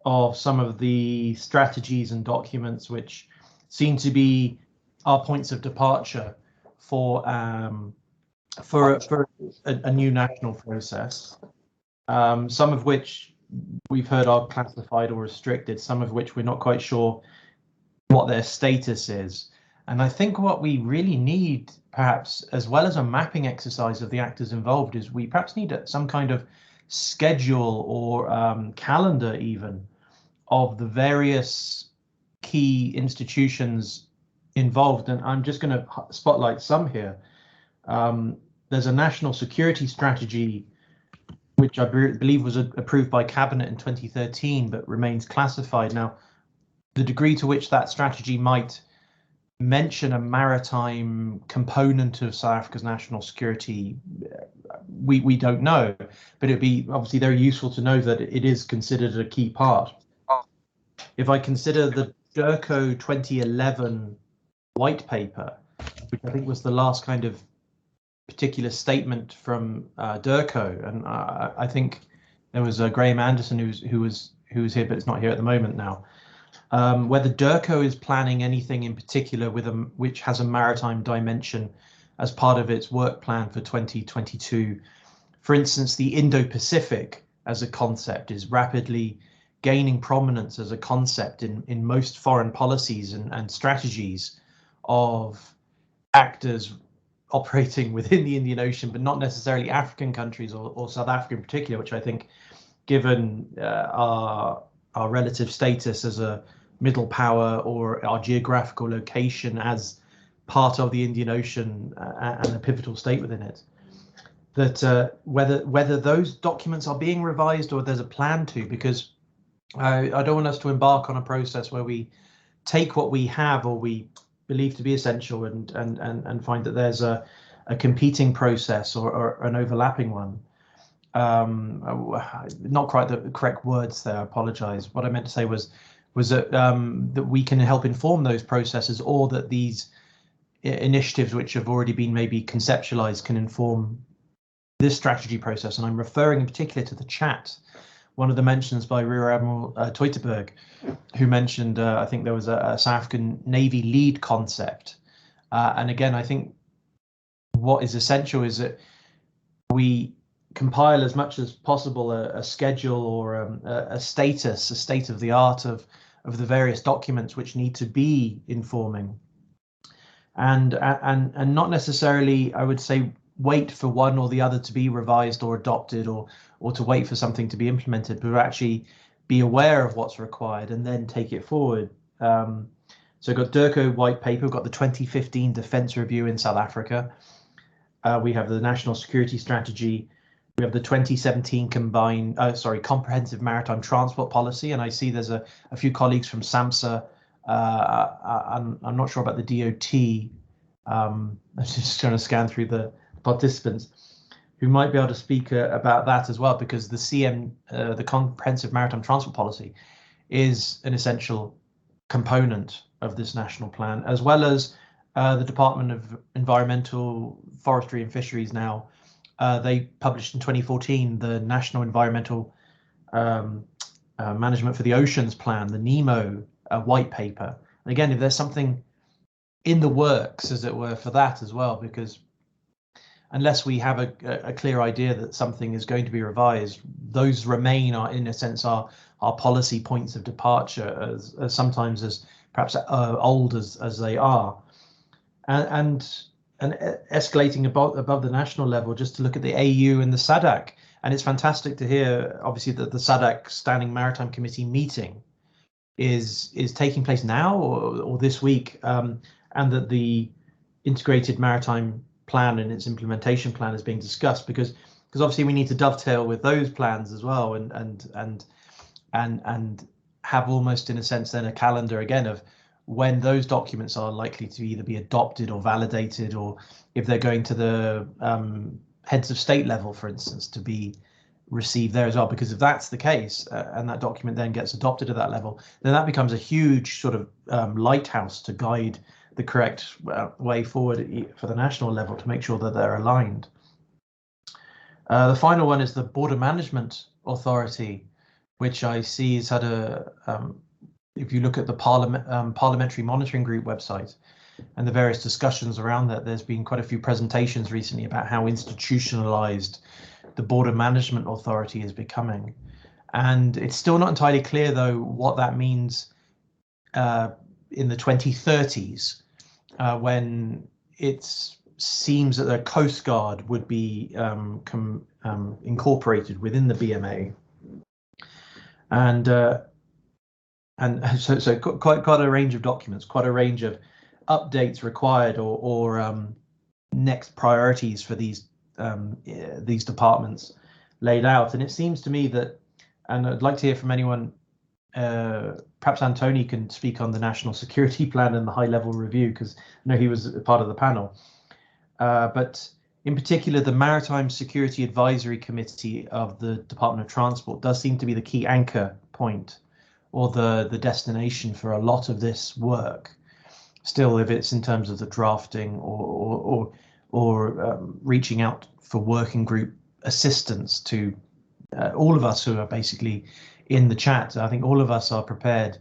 of some of the strategies and documents which seem to be our points of departure for a new national process. Some of which we've heard are classified or restricted, some of which we're not quite sure what their status is. And I think what we really need, perhaps, as well as a mapping exercise of the actors involved, is we perhaps need some kind of schedule or calendar even of the various key institutions involved. And I'm just going to spotlight some here. There's a national security strategy which I believe was approved by Cabinet in 2013, but remains classified. Now, the degree to which that strategy might mention a maritime component of South Africa's national security, we don't know, but it'd be obviously very useful to know that it is considered a key part. If I consider the DIRCO 2011 white paper, which I think was the last kind of particular statement from DIRCO, and I think there was Graham Anderson who was here, but it's not here at the moment now. Whether DIRCO is planning anything in particular which has a maritime dimension as part of its work plan for 2022. For instance, the Indo-Pacific as a concept is rapidly gaining prominence as a concept in most foreign policies and strategies of actors operating within the Indian Ocean, but not necessarily African countries or South Africa in particular, which I think, given our relative status as a middle power or our geographical location as part of the Indian Ocean and a pivotal state within it, that whether those documents are being revised or there's a plan to, because I don't want us to embark on a process where we take what we have or we believe to be essential and find that there's a competing process or an overlapping one. Not quite the correct words there, I apologize. What I meant to say was that that we can help inform those processes, or that these initiatives which have already been maybe conceptualized can inform this strategy process. And I'm referring in particular to the chat, one of the mentions by Rear Admiral Teuteberg, who mentioned, I think there was a South African Navy lead concept. And again, I think what is essential is that we compile as much as possible a schedule or a status, a state of the art of the various documents which need to be informing. And not necessarily, I would say, wait for one or the other to be revised or adopted, or to wait for something to be implemented, but actually be aware of what's required and then take it forward. So we've got DIRCO white paper, we've got the 2015 Defence Review in South Africa. We have the National Security Strategy. We have the 2017 Comprehensive Maritime Transport Policy, and I see there's a few colleagues from SAMSA. I'm not sure about the DOT. I'm just trying to scan through the participants. who might be able to speak about that as well, because the Comprehensive Maritime Transport Policy is an essential component of this national plan, as well as the Department of Environmental, Forestry and Fisheries now. They published in 2014 the National Environmental Management for the Oceans Plan, the NEMO white paper. And again, if there's something in the works, as it were, for that as well, because unless we have a clear idea that something is going to be revised, those remain, in a sense, our policy points of departure, as sometimes as perhaps old as they are, and escalating above the national level, just to look at the AU and the SADC. And it's fantastic to hear, obviously, that the SADC Standing Maritime Committee meeting is taking place now or this week, and that the Integrated Maritime Plan and its implementation plan is being discussed, because obviously we need to dovetail with those plans as well, and have almost, in a sense, then a calendar again of when those documents are likely to either be adopted or validated, or if they're going to the heads of state level, for instance, to be received there as well. Because if that's the case, and that document then gets adopted at that level, then that becomes a huge sort of lighthouse to guide the correct way forward for the national level, to make sure that they're aligned. The final one is the Border Management Authority, which I see has had if you look at the Parliamentary Monitoring Group website and the various discussions around that, there's been quite a few presentations recently about how institutionalized the Border Management Authority is becoming. And it's still not entirely clear, though, what that means in the 2030s, when it seems that the Coast Guard would be incorporated within the BMA. And so quite a range of documents, quite a range of updates required, or next priorities for these departments laid out. And it seems to me that, and I'd like to hear from anyone, perhaps Antony can speak on the National Security Plan and the high-level review, because I know he was a part of the panel. But in particular, the Maritime Security Advisory Committee of the Department of Transport does seem to be the key anchor point, or the destination for a lot of this work. Still, if it's in terms of the drafting or reaching out for working group assistance to all of us who are basically in the chat, I think all of us are prepared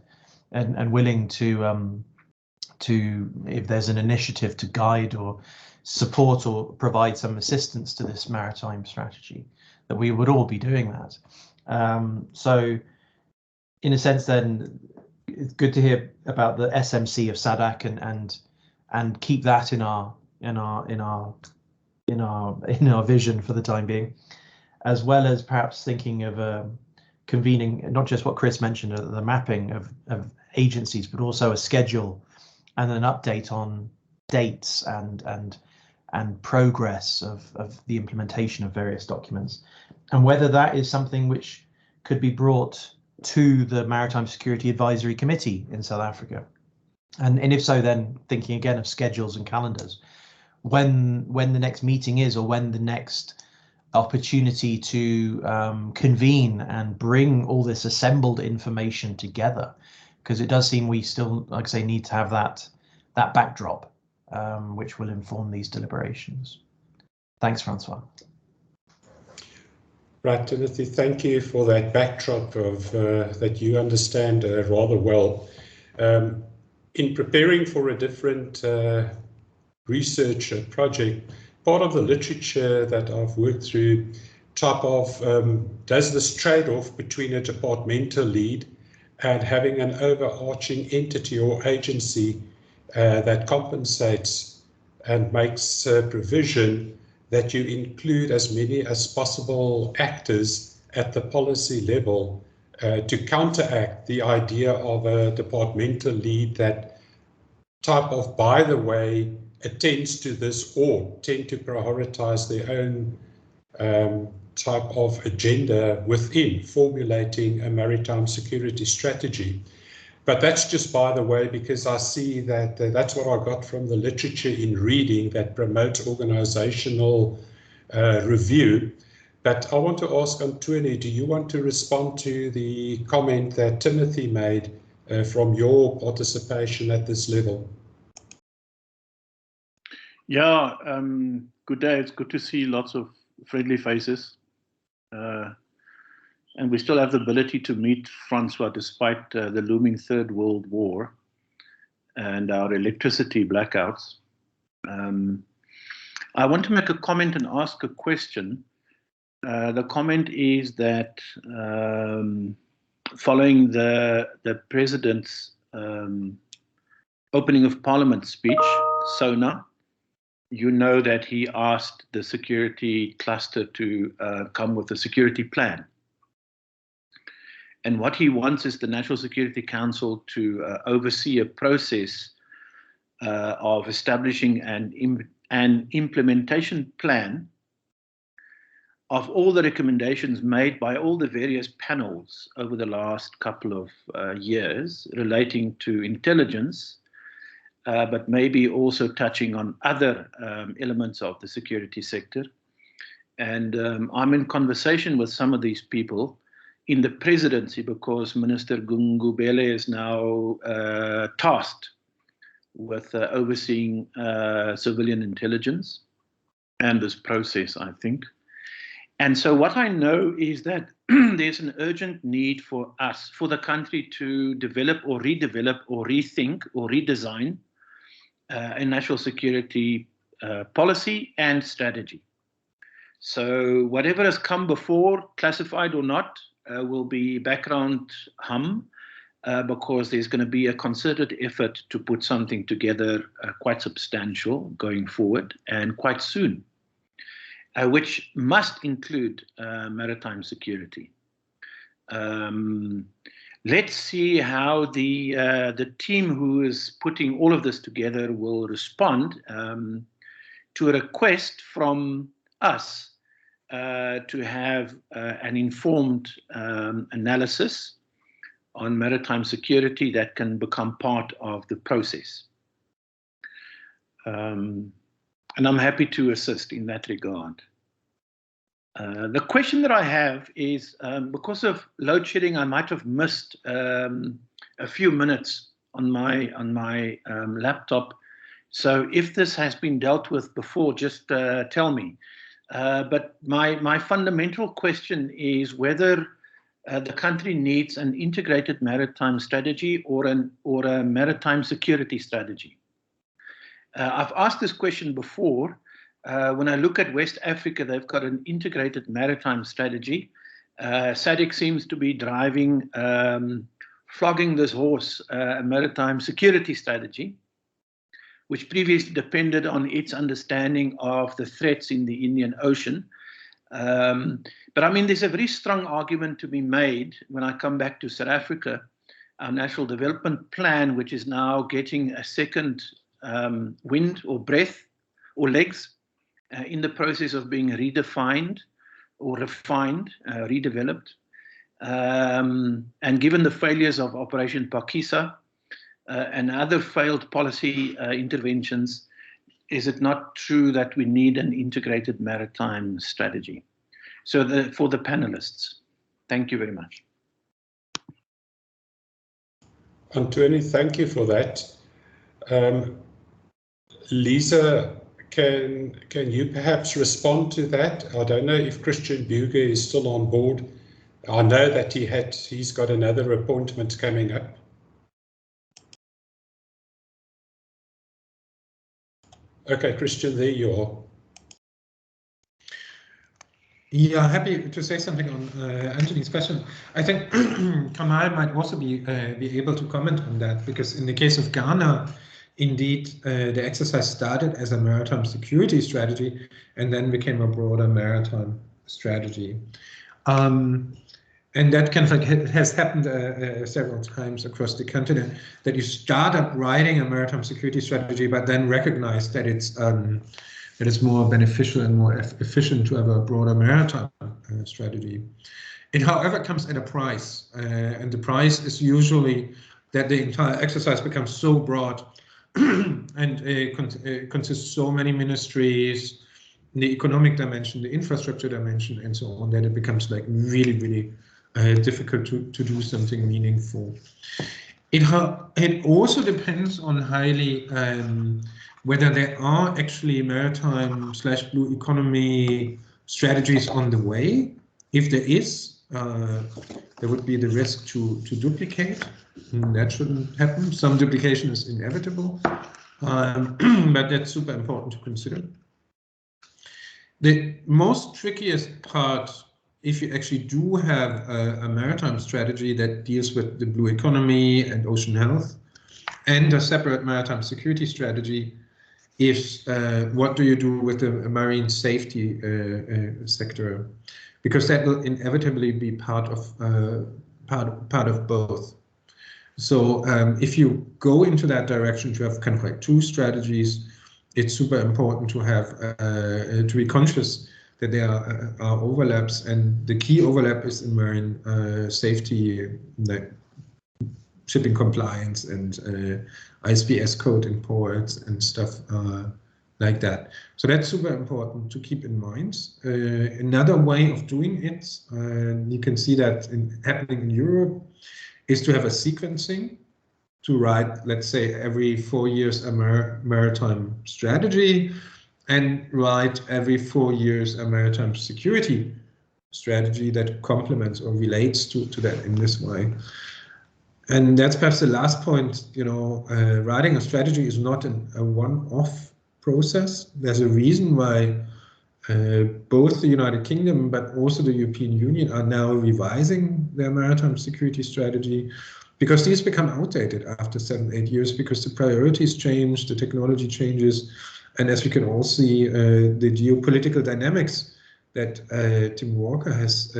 and willing to if there's an initiative to guide or support or provide some assistance to this maritime strategy, that we would all be doing that. So in a sense, then it's good to hear about the SMC of SADC and keep that in our vision for the time being, as well as perhaps thinking of convening not just what Chris mentioned, the mapping of agencies, but also a schedule and an update on dates and progress of the implementation of various documents, and whether that is something which could be brought to the Maritime Security Advisory Committee in South Africa, and if so, then thinking again of schedules and calendars, when the next meeting is, or when the next opportunity to convene and bring all this assembled information together, because it does seem we still, like I say, need to have that backdrop, which will inform these deliberations. Thanks, Francois. Right, Timothy, thank you for that backdrop of that you understand rather well. In preparing for a different research project, part of the literature that I've worked through type of does this trade-off between a departmental lead and having an overarching entity or agency that compensates and makes provision that you include as many as possible actors at the policy level to counteract the idea of a departmental lead that type of, by the way, attends to this or tend to prioritize their own type of agenda within formulating a maritime security strategy. But that's just by the way, because I see that that's what I got from the literature in reading that promotes organizational review. But I want to ask Antoni, do you want to respond to the comment that Timothy made from your participation at this level? Yeah, good day. It's good to see lots of friendly faces. And we still have the ability to meet Francois despite the looming Third World War and our electricity blackouts. I want to make a comment and ask a question. The comment is that following the President's opening of Parliament speech, SONA, you know that he asked the security cluster to come with a security plan. And what he wants is the National Security Council to oversee a process of establishing an implementation plan of all the recommendations made by all the various panels over the last couple of years relating to intelligence, but maybe also touching on other elements of the security sector. And I'm in conversation with some of these people in the presidency because Minister Gungubele is now tasked with overseeing civilian intelligence and this process, I think. And so what I know is that there's an urgent need for us, for the country to develop or redevelop or rethink or redesign a national security policy and strategy. So whatever has come before, classified or not, will be background hum because there's going to be a concerted effort to put something together quite substantial going forward and quite soon, which must include maritime security. Let's see how the team who is putting all of this together will respond to a request from us to have an informed analysis on maritime security that can become part of the process. And I'm happy to assist in that regard. The question that I have is, because of load shedding, I might have missed a few minutes on my laptop. So if this has been dealt with before, just tell me. But my fundamental question is whether the country needs an integrated maritime strategy or a maritime security strategy. I've asked this question before. When I look at West Africa, they've got an integrated maritime strategy. SADC seems to be driving, flogging this horse, a maritime security strategy, which previously depended on its understanding of the threats in the Indian Ocean. But I mean, there's a very strong argument to be made when I come back to South Africa, our National Development Plan, which is now getting a second wind or breath or legs in the process of being redefined or refined, redeveloped. And given the failures of Operation Pakisa and other failed policy interventions, is it not true that we need an integrated maritime strategy? So for the panelists, thank you very much. Antoni, thank you for that. Lisa, can you perhaps respond to that? I don't know if Christian Buge is still on board. I know that he's got another appointment coming up. Okay, Christian, there you are. Yeah, happy to say something on Anthony's question. I think Kamal might also be able to comment on that, because in the case of Ghana, indeed, the exercise started as a maritime security strategy and then became a broader maritime strategy. And that kind of has happened several times across the continent, that you start up writing a maritime security strategy, but then recognize that it's more beneficial and more efficient to have a broader maritime strategy. It, however, comes at a price, and the price is usually that the entire exercise becomes so broad and consists of so many ministries, the economic dimension, the infrastructure dimension, and so on, that it becomes like really difficult to do something meaningful. It also depends on highly whether there are actually maritime/blue economy strategies on the way. If there is, there would be the risk to duplicate. That shouldn't happen. Some duplication is inevitable, but that's super important to consider. The most trickiest part, if you actually do have a maritime strategy that deals with the blue economy and ocean health, and a separate maritime security strategy, is what do you do with the marine safety sector? Because that will inevitably be part of both. So if you go into that direction to have kind of like two strategies, it's super important to have to be conscious that there are overlaps, and the key overlap is in marine safety, like shipping compliance and ISPS code in ports and stuff like that. So that's super important to keep in mind. Another way of doing it, you can see that happening in Europe, is to have a sequencing, to write, let's say, every 4 years a maritime strategy, and write every 4 years a maritime security strategy that complements or relates to that in this way. And that's perhaps the last point. Writing a strategy is not a one-off process. There's a reason why both the United Kingdom but also the European Union are now revising their maritime security strategy, because these become outdated after 7-8 years, because the priorities change, the technology changes, and as we can all see, the geopolitical dynamics that Tim Walker has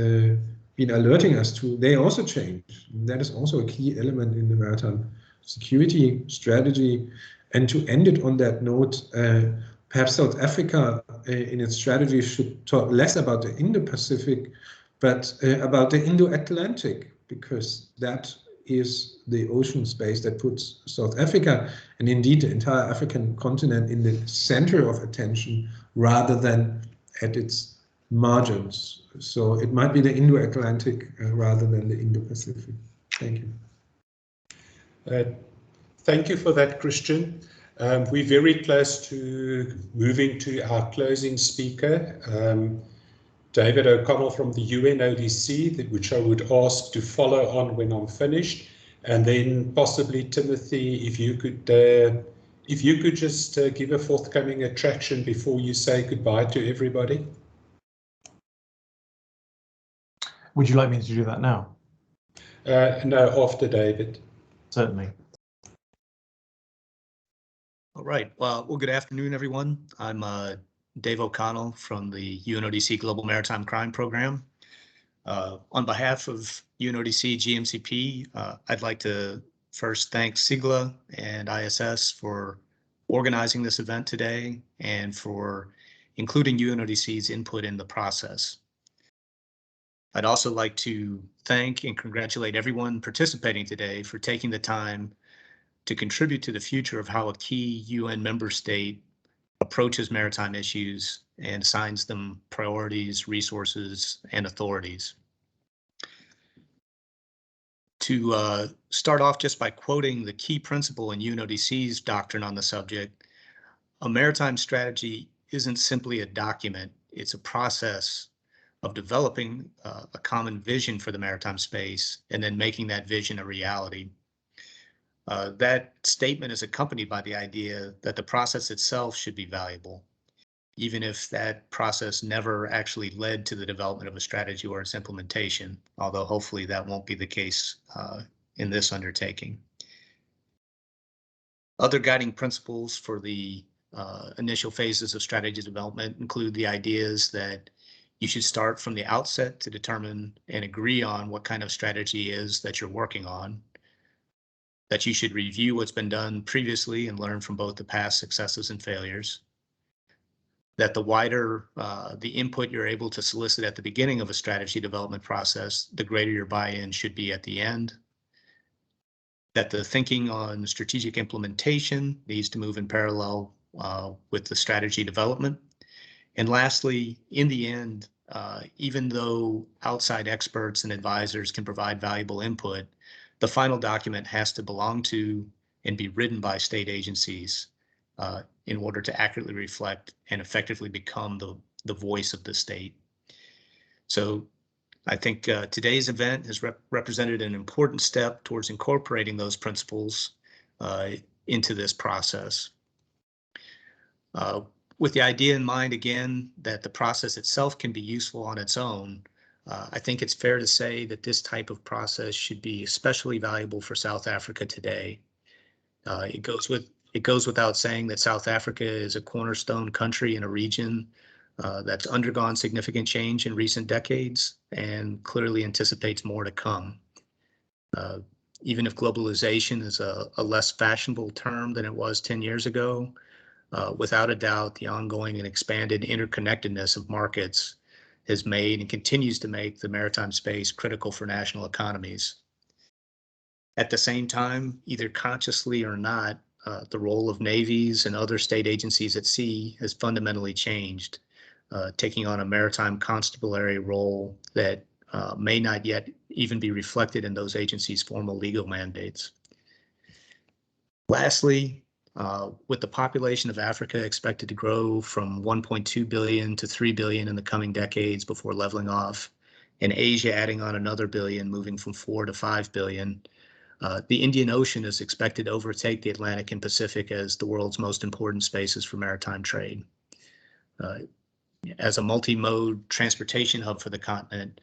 been alerting us to, they also change. And that is also a key element in the maritime security strategy. And to end it on that note, perhaps South Africa in its strategy should talk less about the Indo-Pacific, but about the Indo-Atlantic, because that is the ocean space that puts South Africa, and indeed the entire African continent, in the center of attention rather than at its margins. So it might be the Indo-Atlantic rather than the Indo-Pacific. Thank you. Thank you for that, Christian. We're very close to moving to our closing speaker, David O'Connell from the UNODC, which I would ask to follow on when I'm finished, and then possibly Timothy, if you could just give a forthcoming attraction before you say goodbye to everybody. Would you like me to do that now? No, after David. Certainly. All right. Well, good afternoon, everyone. I'm Dave O'Connell from the UNODC Global Maritime Crime Program. On behalf of UNODC GMCP, I'd like to first thank SIGLA and ISS for organizing this event today and for including UNODC's input in the process. I'd also like to thank and congratulate everyone participating today for taking the time to contribute to the future of how a key UN member state approaches maritime issues and assigns them priorities, resources, and authorities. To start off just by quoting the key principle in UNODC's doctrine on the subject, a maritime strategy isn't simply a document, it's a process of developing a common vision for the maritime space and then making that vision a reality. That statement is accompanied by the idea that the process itself should be valuable, even if that process never actually led to the development of a strategy or its implementation, although hopefully that won't be the case in this undertaking. Other guiding principles for the initial phases of strategy development include the ideas that you should start from the outset to determine and agree on what kind of strategy is that you're working on, that you should review what's been done previously and learn from both the past successes and failures, that the wider the input you're able to solicit at the beginning of a strategy development process, the greater your buy-in should be at the end, that the thinking on strategic implementation needs to move in parallel with the strategy development, And lastly, in the end, even though outside experts and advisors can provide valuable input, the final document has to belong to and be written by state agencies in order to accurately reflect and effectively become the voice of the state. So I think today's event has represented an important step towards incorporating those principles into this process. With the idea in mind, again, that the process itself can be useful on its own, I think it's fair to say that this type of process should be especially valuable for South Africa today. It goes without saying that South Africa is a cornerstone country in a region that's undergone significant change in recent decades and clearly anticipates more to come. Even if globalization is a less fashionable term than it was 10 years ago, without a doubt, the ongoing and expanded interconnectedness of markets has made and continues to make the maritime space critical for national economies. At the same time, either consciously or not, the role of navies and other state agencies at sea has fundamentally changed, taking on a maritime constabulary role that may not yet even be reflected in those agencies' formal legal mandates. Lastly, with the population of Africa expected to grow from 1.2 billion to 3 billion in the coming decades before leveling off, and Asia adding on another billion, moving from 4 to 5 billion, the Indian Ocean is expected to overtake the Atlantic and Pacific as the world's most important spaces for maritime trade. As a multi-mode transportation hub for the continent,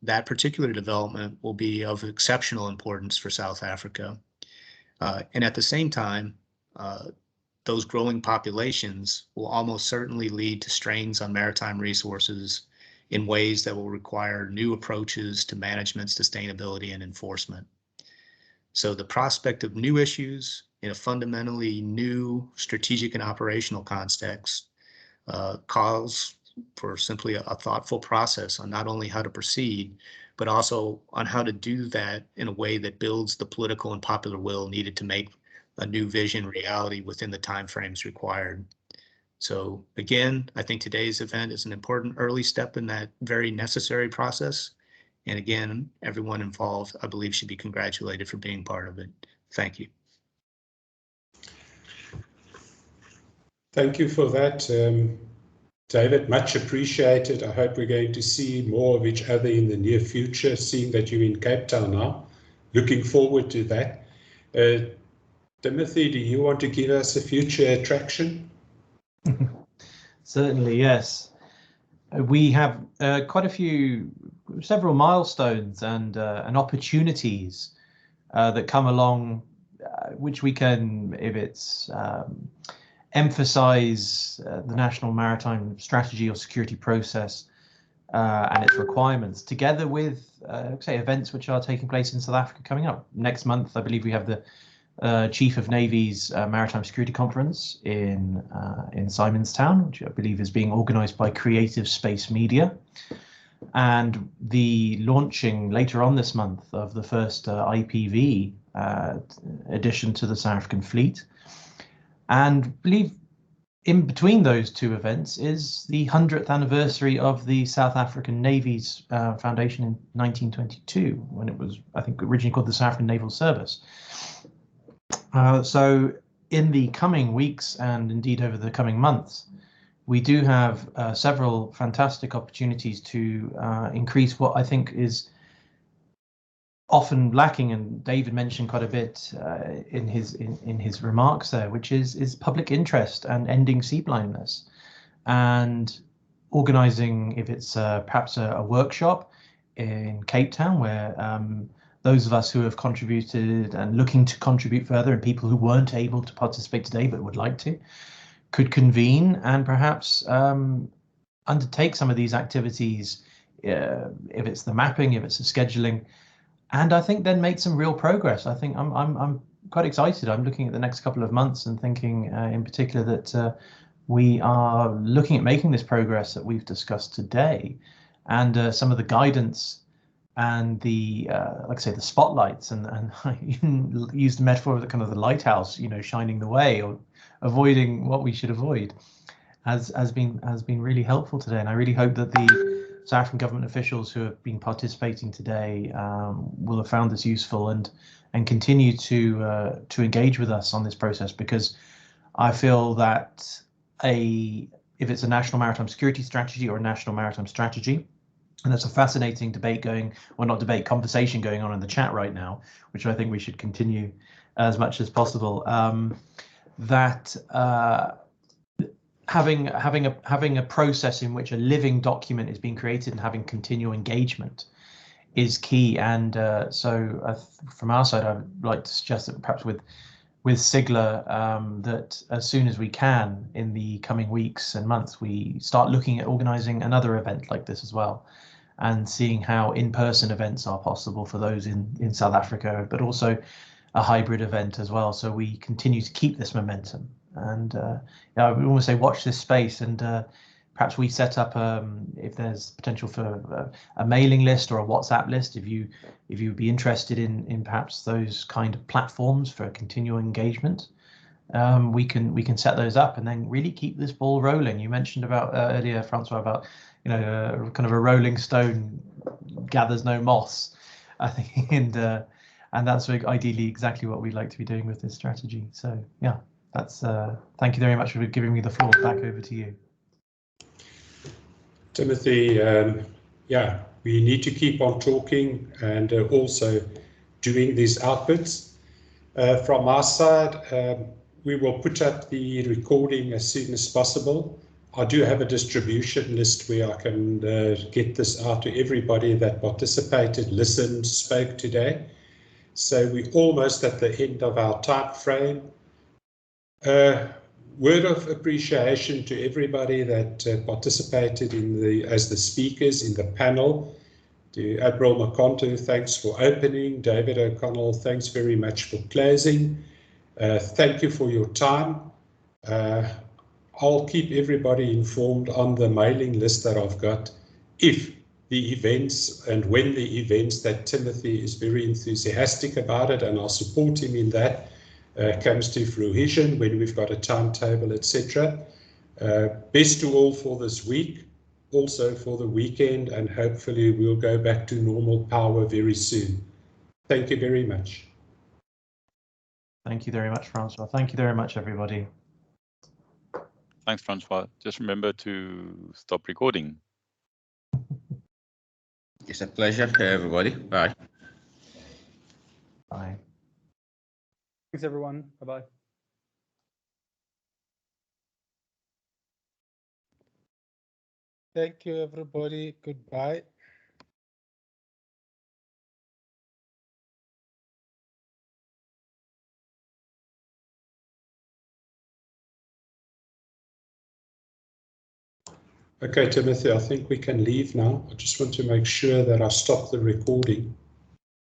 that particular development will be of exceptional importance for South Africa. And at the same time, those growing populations will almost certainly lead to strains on maritime resources in ways that will require new approaches to management, sustainability, and enforcement. So the prospect of new issues in a fundamentally new strategic and operational context calls for simply a thoughtful process on not only how to proceed, but also on how to do that in a way that builds the political and popular will needed to make a new vision reality within the timeframes required. So again, I think today's event is an important early step in that very necessary process. And again, everyone involved, I believe, should be congratulated for being part of it. Thank you. Thank you for that, David. Much appreciated. I hope we're going to see more of each other in the near future, seeing that you're in Cape Town now. Looking forward to that. Timothy, do you want to give us a future attraction? Certainly, yes. We have several milestones and opportunities that come along, which we can, if it's emphasize the national maritime strategy or security process and its requirements, together with, say, events which are taking place in South Africa coming up. Next month, I believe we have the Chief of Navy's Maritime Security Conference in Simonstown, which I believe is being organised by Creative Space Media, and the launching later on this month of the first IPV addition to the South African fleet. And I believe in between those two events is the 100th anniversary of the South African Navy's foundation in 1922, when it was, I think, originally called the South African Naval Service. So in the coming weeks and indeed over the coming months, we do have several fantastic opportunities to increase what I think is often lacking, and David mentioned quite a bit in his remarks there, which is public interest and ending sea blindness, and organising, if it's perhaps a workshop in Cape Town, where those of us who have contributed and looking to contribute further, and people who weren't able to participate today but would like to, could convene and perhaps undertake some of these activities, if it's the mapping, if it's the scheduling, and I think then make some real progress. I think I'm quite excited. I'm looking at the next couple of months and thinking in particular that we are looking at making this progress that we've discussed today, and some of the guidance and the like I say, the spotlights, and I even used the metaphor of the kind of the lighthouse, shining the way or avoiding what we should avoid. has been really helpful today, and I really hope that the South African government officials who have been participating today will have found this useful and continue to engage with us on this process, because I feel that if it's a national maritime security strategy or a national maritime strategy, and there's a fascinating debate conversation going on in the chat right now, which I think we should continue as much as possible. That having a process in which a living document is being created and having continual engagement is key. And so from our side, I would like to suggest that perhaps with SIGLA, that as soon as we can in the coming weeks and months, we start looking at organising another event like this as well, and seeing how in-person events are possible for those in South Africa, but also a hybrid event as well. So we continue to keep this momentum. And I would almost say watch this space, and perhaps we set up, if there's potential for a mailing list or a WhatsApp list, if you would be interested in perhaps those kind of platforms for continual engagement, we can set those up and then really keep this ball rolling. You mentioned about earlier, Francois, about kind of a rolling stone gathers no moss, I think, and that's ideally exactly what we'd like to be doing with this strategy. So yeah, that's thank you very much for giving me the floor. Back over to you, Timothy. Yeah, we need to keep on talking and also doing these outputs. From our side, we will put up the recording as soon as possible. I do have a distribution list where I can get this out to everybody that participated, listened, spoke today. So we're almost at the end of our time frame. Word of appreciation to everybody that participated as the speakers in the panel. To Admiral Makonto, thanks for opening. David O'Connell, thanks very much for closing. Thank you for your time. I'll keep everybody informed on the mailing list that I've got if the events and when the events that Timothy is very enthusiastic about it, and I'll support him in that, comes to fruition, when we've got a timetable, etc. Best to all for this week, also for the weekend, and hopefully we'll go back to normal power very soon. Thank you very much. Thank you very much, Francois. Thank you very much, everybody. Thanks, Francois. Just remember to stop recording. It's a pleasure, everybody. Bye. Bye. Thanks, everyone. Bye-bye. Thank you, everybody. Goodbye. Okay, Timothy, I think we can leave now. I just want to make sure that I stop the recording.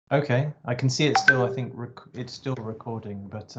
Okay, I can see it still. I think it's still recording, but